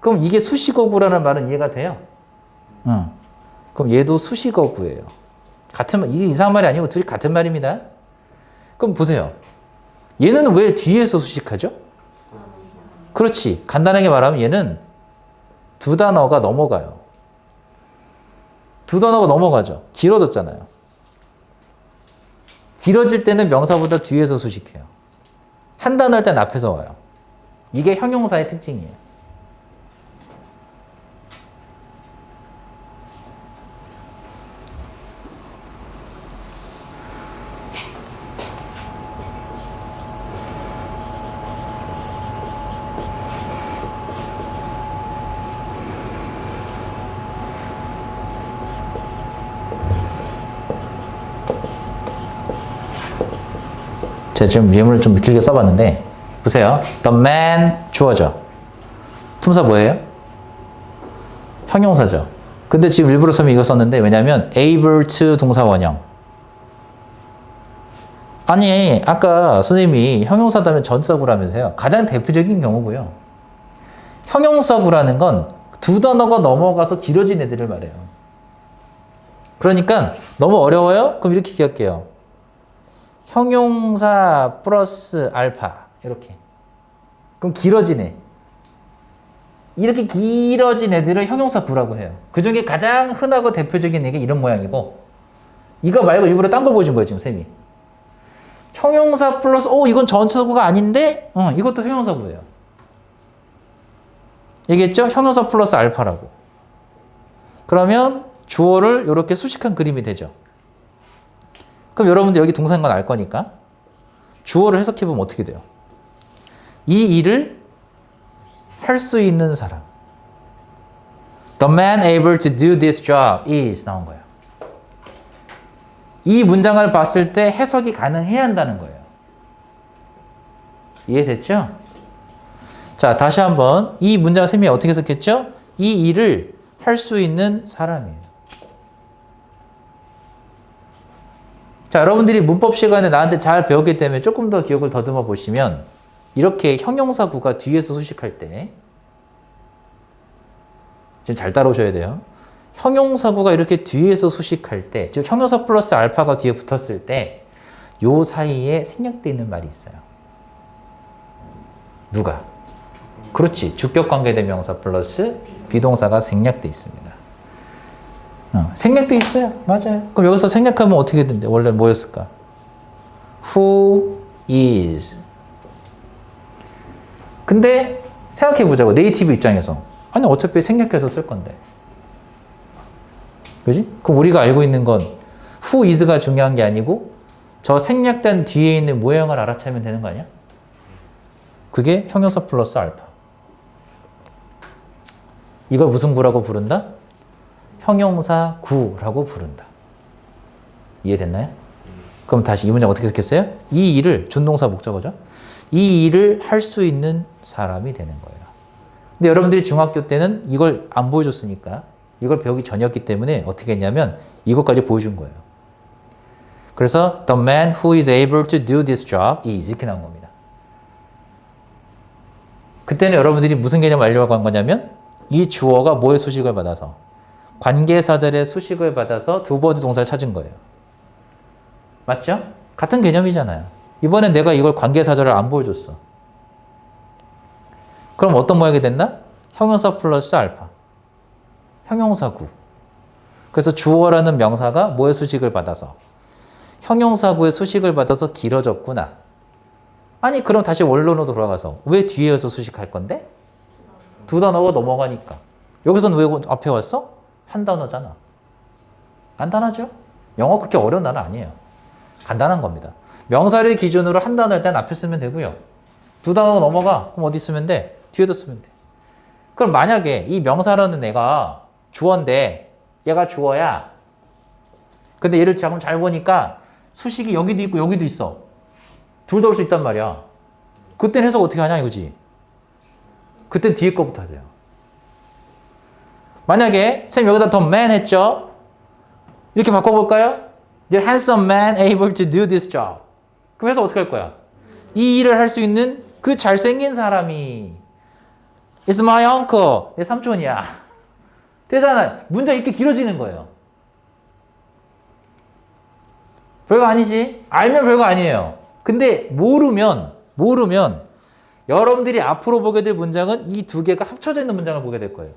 그럼 이게 수식어구라는 말은 이해가 돼요? 응. 그럼 얘도 수식어구예요. 같은 말, 이게 이상한 말이 아니고 둘이 같은 말입니다. 그럼 보세요. 얘는 왜 뒤에서 수식하죠? 그렇지. 간단하게 말하면 얘는 두 단어가 넘어가요. 두 단어가 넘어가죠. 길어졌잖아요. 길어질 때는 명사보다 뒤에서 수식해요. 한 단어 할 때는 앞에서 와요. 이게 형용사의 특징이에요. 제가 지금 예문을 좀 길게 써봤는데 보세요. The man 주어져. 품사 뭐예요? 형용사죠. 근데 지금 일부러 쌤이 이거 썼는데 왜냐면 able to 동사 원형. 아니, 아까 선생님이 형용사다면 전사구라면서요. 가장 대표적인 경우고요. 형용사구라는 건 두 단어가 넘어가서 길어진 애들을 말해요. 그러니까 너무 어려워요? 그럼 이렇게 얘기할게요. 형용사 플러스 알파 이렇게. 그럼 길어진 애. 이렇게 길어진 애들을 형용사구라고 해요. 그 중에 가장 흔하고 대표적인 애가 이런 모양이고 이거 말고 일부러 딴 거 보여준 거예요 지금 쌤이. 형용사 플러스 이건 전체사구가 아닌데 이것도 형용사구예요. 얘기했죠? 형용사 플러스 알파라고. 그러면 주어를 이렇게 수식한 그림이 되죠. 그럼 여러분들 여기 동사인 건 알 거니까 주어를 해석해보면 어떻게 돼요? 이 일을 할 수 있는 사람. The man able to do this job is 나온 거예요. 이 문장을 봤을 때 해석이 가능해야 한다는 거예요. 이해됐죠? 자, 다시 한번 이 문장을 쌤이 어떻게 해석했죠? 이 일을 할 수 있는 사람이에요. 자, 여러분들이 문법 시간에 나한테 잘 배웠기 때문에 조금 더 기억을 더듬어 보시면 이렇게 형용사구가 뒤에서 수식할 때 지금 잘 따라오셔야 돼요. 형용사구가 이렇게 뒤에서 수식할 때, 즉 형용사 플러스 알파가 뒤에 붙었을 때 요 사이에 생략되어 있는 말이 있어요. 누가? 그렇지. 주격 관계대명사 플러스 비동사가 생략되어 있습니다. 생략되어 있어요. 맞아요. 그럼 여기서 생략하면 어떻게 된대? 원래 뭐였을까? Who is? 근데 생각해보자고. 네이티브 입장에서. 아니 어차피 생략해서 쓸 건데. 그지? 그럼 우리가 알고 있는 건 who is가 중요한 게 아니고 저 생략된 뒤에 있는 모양을 알아차면 되는 거 아니야? 그게 형용사 플러스 알파. 이걸 무슨 구라고 부른다? 형용사 구라고 부른다. 이해됐나요? 그럼 다시 이 문장 어떻게 해석했어요? 이 일을 준동사 목적어죠. 이 일을 할 수 있는 사람이 되는 거예요. 근데 여러분들이 중학교 때는 이걸 안 보여줬으니까 이걸 배우기 전이었기 때문에 어떻게 했냐면 이것까지 보여준 거예요. 그래서 the man who is able to do this job is 이렇게 나온 겁니다. 그때는 여러분들이 무슨 개념을 알려고 한 거냐면 이 주어가 뭐의 수식을 받아서 관계사절의 수식을 받아서 두 번째 동사를 찾은 거예요. 맞죠? 같은 개념이잖아요. 이번엔 내가 이걸 관계사절을 안 보여줬어. 그럼 어떤 모양이 됐나? 형용사 플러스 알파. 형용사구. 그래서 주어라는 명사가 뭐의 수식을 받아서 형용사구의 수식을 받아서 길어졌구나. 아니 그럼 다시 원론으로 돌아가서 왜 뒤에서 수식할 건데? 두 단어가 넘어가니까. 여기서는 왜 앞에 왔어? 한 단어잖아. 간단하죠? 영어 그렇게 어려운 단어 아니에요. 간단한 겁니다. 명사를 기준으로 한 단어 일단 앞에 쓰면 되고요. 두 단어가 넘어가. 그럼 어디 쓰면 돼? 뒤에도 쓰면 돼. 그럼 만약에 이 명사라는 애가 주어인데 얘가 주어야. 근데 얘를 지금 잘 보니까 수식이 여기도 있고 여기도 있어. 둘 다 올 수 있단 말이야. 그땐 해석 어떻게 하냐 이거지. 그땐 뒤에 거부터 하세요. 만약에 쌤 여기다 the man 했죠? 이렇게 바꿔볼까요? The handsome man able to do this job. 그럼 해석 어떻게 할 거야? 이 일을 할 수 있는 그 잘생긴 사람이 It's my uncle. 내 삼촌이야. 되잖아. 문장 이렇게 길어지는 거예요. 별거 아니지? 알면 별거 아니에요. 근데 모르면 여러분들이 앞으로 보게 될 문장은 이 두 개가 합쳐져 있는 문장을 보게 될 거예요.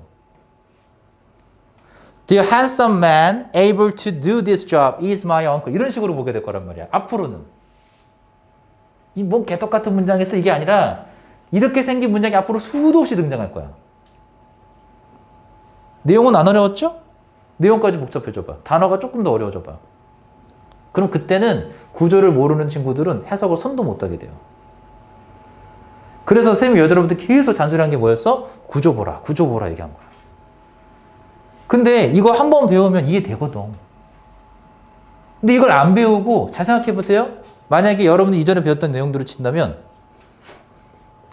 The handsome man able to do this job is my uncle. 이런 식으로 보게 될 거란 말이야. 앞으로는. 이 뭔 개떡 같은 문장에서 이게 아니라 이렇게 생긴 문장이 앞으로 수도 없이 등장할 거야. 내용은 안 어려웠죠? 내용까지 복잡해져봐. 단어가 조금 더 어려워져봐. 그럼 그때는 구조를 모르는 친구들은 해석을 손도 못 하게 돼요. 그래서 쌤이 여러분들 계속 잔소리한 게 뭐였어? 구조 보라 얘기한 거야. 근데 이거 한번 배우면 이해되거든. 근데 이걸 안 배우고 잘 생각해 보세요. 만약에 여러분이 이전에 배웠던 내용들을 친다면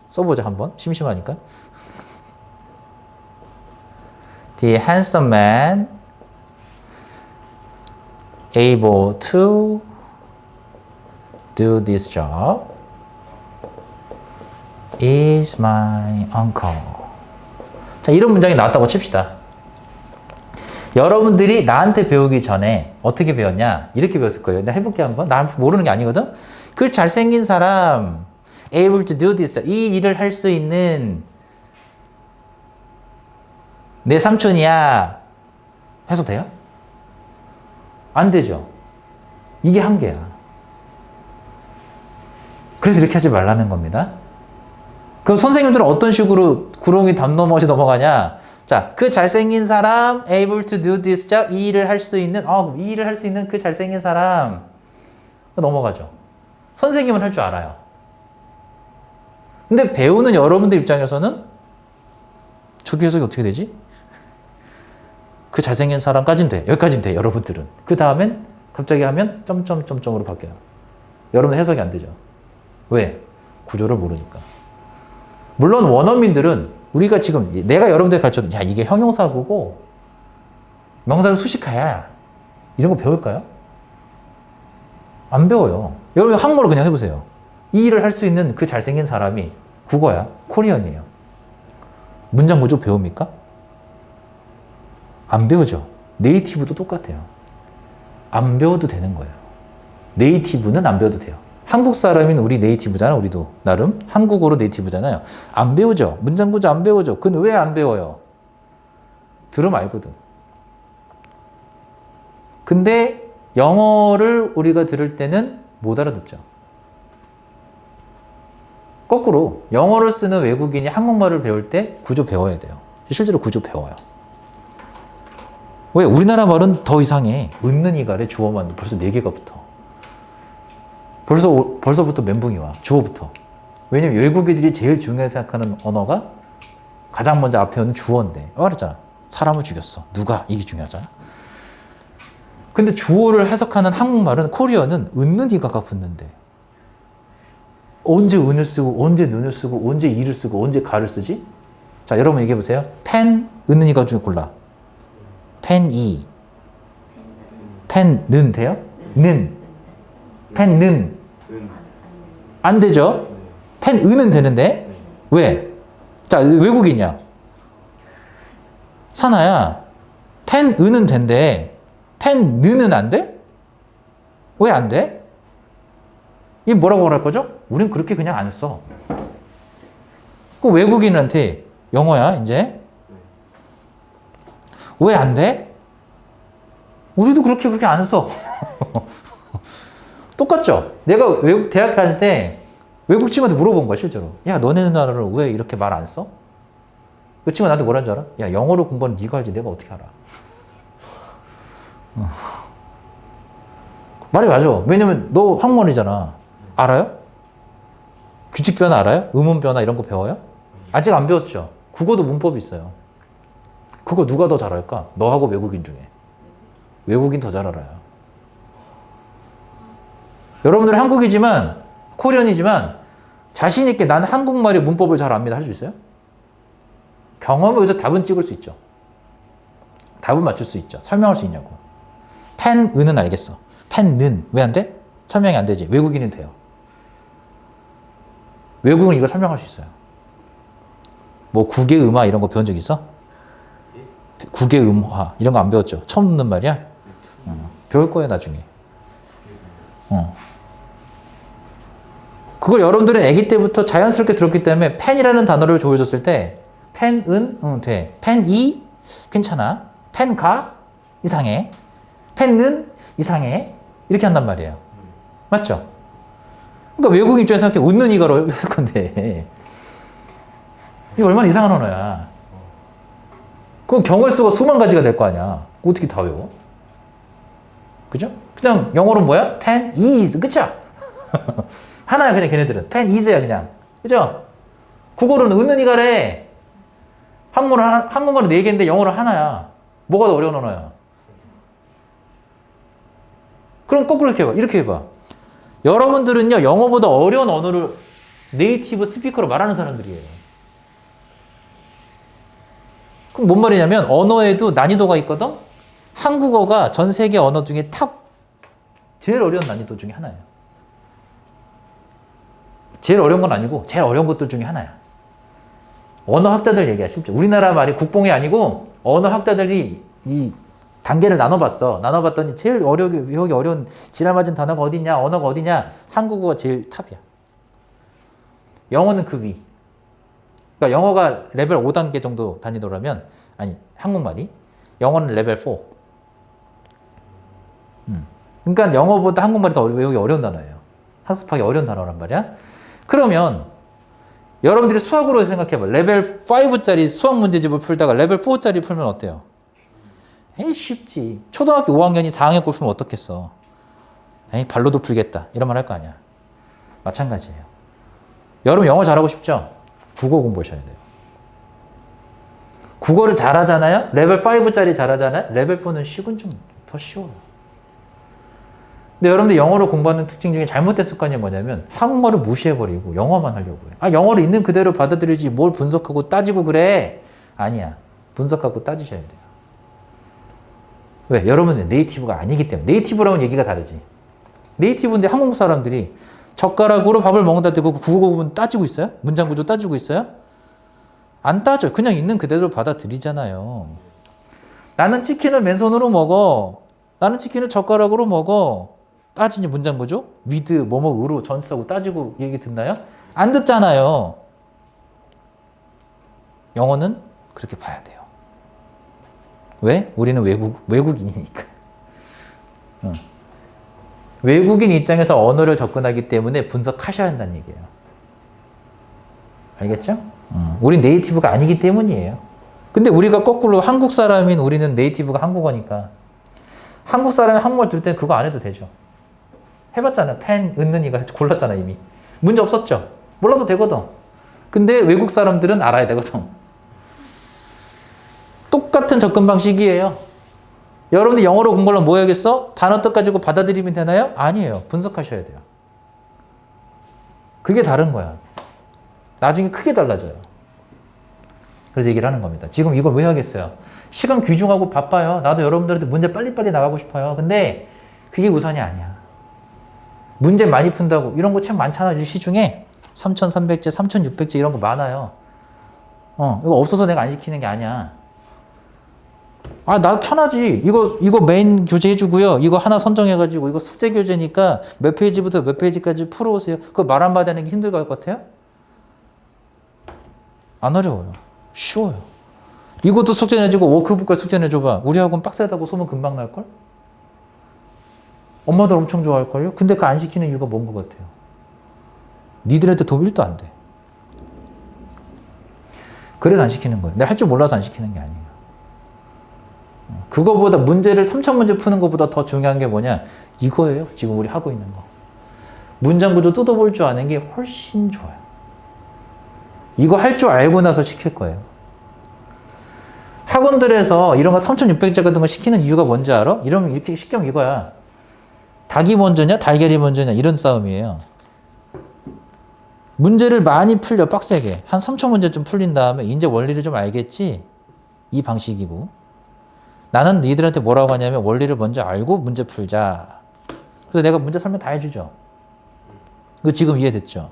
써보자 한번. 심심하니까. The handsome man able to do this job is my uncle. 자, 이런 문장이 나왔다고 칩시다. 여러분들이 나한테 배우기 전에 어떻게 배웠냐? 이렇게 배웠을 거예요. 내가 해볼게 한번. 나 모르는 게 아니거든? 그 잘생긴 사람, able to do this, 이 일을 할 수 있는 내 삼촌이야. 해서 돼요? 안 되죠. 이게 한계야. 그래서 이렇게 하지 말라는 겁니다. 그럼 선생님들은 어떤 식으로 구렁이 담 넘어지 넘어가냐? 자, 그 잘생긴 사람, able to do this job, 이 일을 할 수 있는, 이 일을 할 수 있는 그 잘생긴 사람, 넘어가죠. 선생님은 할 줄 알아요. 근데 배우는 여러분들 입장에서는 저기 해석이 어떻게 되지? 그 잘생긴 사람까지는 돼. 여기까지는 돼, 여러분들은. 그 다음엔 갑자기 하면 점점점점으로 바뀌어요. 여러분 해석이 안 되죠. 왜? 구조를 모르니까. 물론 원어민들은 우리가 지금 내가 여러분들 가르쳐도 야 이게 형용사구고 명사는 수식하야 이런 거 배울까요? 안 배워요. 여러분 한국어로 그냥 해보세요. 이 일을 할 수 있는 그 잘생긴 사람이 국어야, 코리안이에요. 문장 구조 배웁니까? 안 배우죠. 네이티브도 똑같아요. 안 배워도 되는 거예요. 네이티브는 안 배워도 돼요. 한국 사람인 우리 네이티브잖아. 우리도 나름 한국어로 네이티브잖아요. 안 배우죠. 문장 구조 안 배우죠. 그건 왜 안 배워요? 들으면 알거든. 근데 영어를 우리가 들을 때는 못 알아듣죠. 거꾸로 영어를 쓰는 외국인이 한국말을 배울 때 구조 배워야 돼요. 실제로 구조 배워요. 왜? 우리나라 말은 더 이상해. 웃는 이갈에 주어만 벌써 4개가 붙어. 벌써부터 멘붕이 와. 주어부터. 왜냐면 외국인들이 제일 중요하게 생각하는 언어가 가장 먼저 앞에 오는 주어인데. 그랬잖아. 사람을 죽였어. 누가? 이게 중요하잖아. 근데 주어를 해석하는 한국말은 코리어는 웃는 이가가 붙는데. 언제 은을 쓰고 언제 눈을 쓰고 언제 이를 쓰고 언제 가를 쓰지? 자, 여러분 얘기해 보세요. 펜, 은는 이가 중에 골라. 펜 이. 펜는 돼요? 는. 펜는. 안 되죠? 펜은은 되는데? 왜? 자, 외국인이야. 사나야. 펜은은 된대. 펜는은 안 돼? 왜 안 돼? 이 뭐라고 말할 거죠? 우린 그렇게 그냥 안 써. 그 외국인한테 영어야, 이제. 왜 안 돼? 우리도 그렇게 안 써. 똑같죠? 내가 외국 대학 다닐 때 외국 친구한테 물어본 거야, 실제로. 야, 너네 나라를 왜 이렇게 말 안 써? 그 친구가 나한테 뭐라는 줄 알아? 야, 영어로 공부하는 네가 알지 내가 어떻게 알아? 말이 맞아. 왜냐면 너 한국말이잖아. 알아요? 규칙 변화 알아요? 의문 변화 이런 거 배워요? 아직 안 배웠죠? 국어도 문법이 있어요. 그거 누가 더 잘 알까? 너하고 외국인 중에. 외국인 더 잘 알아요. 여러분들 한국이지만, 코리안이지만 자신 있게 나는 한국말의 문법을 잘 압니다. 할 수 있어요? 경험을 해서 답은 찍을 수 있죠. 답은 맞출 수 있죠. 설명할 수 있냐고. 펜은은 알겠어. 펜는 왜 안 돼? 설명이 안 되지. 외국인은 돼요. 외국은 이걸 설명할 수 있어요. 뭐 국외음화 이런 거 배운 적 있어? 국외음화 이런 거 안 배웠죠? 처음 듣는 말이야? 배울 거예요 나중에. 그걸 여러분들은 아기 때부터 자연스럽게 들었기 때문에 펜이라는 단어를 조여줬을 때 펜은 돼. 펜이 괜찮아. 펜가 이상해. 펜는 이상해. 이렇게 한단 말이에요. 맞죠? 그러니까 외국인 입장에서 생각해. 웃는 이가로 했을 건데 이게 얼마나 이상한 언어야. 그럼 경을 쓰고 수만 가지가 될 거 아니야. 어떻게 다 외워? 그죠? 그냥 영어로는 뭐야? pen is. 그쵸? 하나야 그냥 걔네들은. pen is야 그냥. 그죠? 국어로는 웃는 이가래. 한국말은 4개인데 영어로 하나야. 뭐가 더 어려운 언어야? 그럼 거꾸로 이렇게 해봐. 이렇게 해봐. 여러분들은요, 영어보다 어려운 언어를 네이티브 스피커로 말하는 사람들이에요. 그럼 뭔 말이냐면, 언어에도 난이도가 있거든? 한국어가 전 세계 언어 중에 제일 어려운 난이도 중에 하나예요. 제일 어려운 건 아니고 제일 어려운 것들 중에 하나야. 언어학자들 얘기야, 실제. 우리나라 말이 국뽕이 아니고 언어학자들이 이 단계를 나눠봤어. 나눠봤더니 제일 배우기 어려운 지랄 맞은 단어가 어디냐, 언어가 어디냐, 한국어가 제일 탑이야. 영어는 그 위. 그러니까 영어가 레벨 5단계 정도 다니더라면, 아니, 한국말이. 영어는 레벨 4. 그러니까 영어보다 한국말이 더 외우기 어려운 단어예요. 학습하기 어려운 단어란 말이야. 그러면 여러분들이 수학으로 생각해봐. 레벨 5짜리 수학 문제집을 풀다가 레벨 4짜리 풀면 어때요? 에이, 쉽지. 초등학교 5학년이 4학년 걸 풀면 어떻겠어? 에이, 발로도 풀겠다. 이런 말 할 거 아니야. 마찬가지예요. 여러분 영어 잘하고 싶죠? 국어 공부하셔야 돼요. 국어를 잘하잖아요? 레벨 5짜리 잘하잖아요? 레벨 4는 식은 좀 더 쉬워요. 근데 여러분들 영어를 공부하는 특징 중에 잘못된 습관이 뭐냐면 한국말을 무시해버리고 영어만 하려고 해요. 아, 영어를 있는 그대로 받아들이지 뭘 분석하고 따지고 그래? 아니야. 분석하고 따지셔야 돼요. 왜? 여러분은 네이티브가 아니기 때문에. 네이티브랑은 얘기가 다르지. 네이티브인데 한국 사람들이 젓가락으로 밥을 먹는다 대고 국어 부분 따지고 있어요? 문장 구조 따지고 있어요? 안 따져. 그냥 있는 그대로 받아들이잖아요. 나는 치킨을 맨손으로 먹어. 나는 치킨을 젓가락으로 먹어. 따지니 문장 구조? 위드, 뭐뭐, 으로, 전치사고 따지고 얘기 듣나요? 안 듣잖아요. 영어는 그렇게 봐야 돼요. 왜? 우리는 외국인이니까. 외국인 입장에서 언어를 접근하기 때문에 분석하셔야 한다는 얘기예요. 알겠죠? 우린 네이티브가 아니기 때문이에요. 근데 우리가 거꾸로 한국 사람인 우리는 네이티브가 한국어니까 한국 사람이 한국말 들을 때는 그거 안 해도 되죠. 해봤잖아. 펜, 은는이가 골랐잖아 이미. 문제 없었죠. 몰라도 되거든. 근데 외국 사람들은 알아야 되거든. 똑같은 접근 방식이에요. 여러분들 영어로 공부하려면 뭐 해야겠어? 단어 뜻 가지고 받아들이면 되나요? 아니에요. 분석하셔야 돼요. 그게 다른 거야. 나중에 크게 달라져요. 그래서 얘기를 하는 겁니다. 지금 이걸 왜 하겠어요? 시간 귀중하고 바빠요. 나도 여러분들한테 문제 빨리빨리 나가고 싶어요. 근데 그게 우선이 아니야. 문제 많이 푼다고 이런 거 참 많잖아. 시중에 3,300제, 3,600제 이런 거 많아요. 이거 없어서 내가 안 시키는 게 아니야. 아, 나 편하지. 이거 메인 교재 해주고요. 이거 하나 선정해가지고 이거 숙제 교재니까 몇 페이지부터 몇 페이지까지 풀어오세요. 그거 말 안 받아내는 게 힘들 것 같아요? 안 어려워요. 쉬워요. 이것도 숙제 내주고 워크북까지 숙제 내줘봐. 우리 학원 빡세다고 소문 금방 날걸? 엄마들 엄청 좋아할걸요? 근데 그거 안 시키는 이유가 뭔 것 같아요? 니들한테 도움 1도 안 돼. 그래서 안 시키는 거예요. 내가 할 줄 몰라서 안 시키는 게 아니에요. 그거보다 문제를 3,000문제 푸는 것보다 더 중요한 게 뭐냐? 이거예요. 지금 우리 하고 있는 거. 문장 구조 뜯어볼 줄 아는 게 훨씬 좋아요. 이거 할 줄 알고 나서 시킬 거예요. 학원들에서 이런 거 3,600자 같은 거 시키는 이유가 뭔지 알아? 이러면 이렇게 시키면 이거야. 닭이 먼저냐, 달걀이 먼저냐, 이런 싸움이에요. 문제를 많이 풀려, 빡세게. 한 3,000문제 좀 풀린 다음에 이제 원리를 좀 알겠지? 이 방식이고. 나는 니들한테 뭐라고 하냐면 원리를 먼저 알고 문제 풀자. 그래서 내가 문제 설명 다 해주죠. 이거 지금 이해됐죠?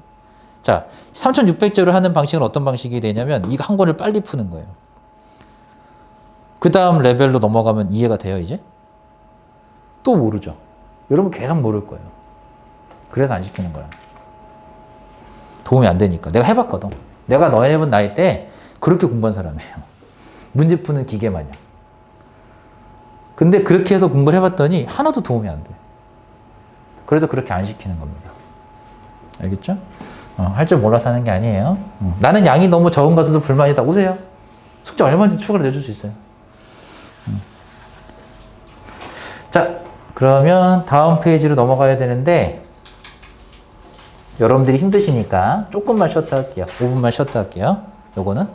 자, 3,600제로 하는 방식은 어떤 방식이 되냐면 이거 한 권을 빨리 푸는 거예요. 그 다음 레벨로 넘어가면 이해가 돼요, 이제? 또 모르죠. 여러분 계속 모를 거예요. 그래서 안 시키는 거야. 도움이 안 되니까. 내가 해봤거든. 내가 너네분 나이 때 그렇게 공부한 사람이에요. 문제 푸는 기계 마냥. 근데 그렇게 해서 공부를 해봤더니 하나도 도움이 안 돼. 그래서 그렇게 안 시키는 겁니다. 알겠죠? 할 줄 몰라서 하는 게 아니에요. 나는 양이 너무 적은 것 같아서 불만이다. 오세요. 숙제 얼마든지 추가로 내줄 수 있어요. 자, 그러면 다음 페이지로 넘어가야 되는데 여러분들이 힘드시니까 조금만 쉬었다 할게요. 5분만 쉬었다 할게요. 요거는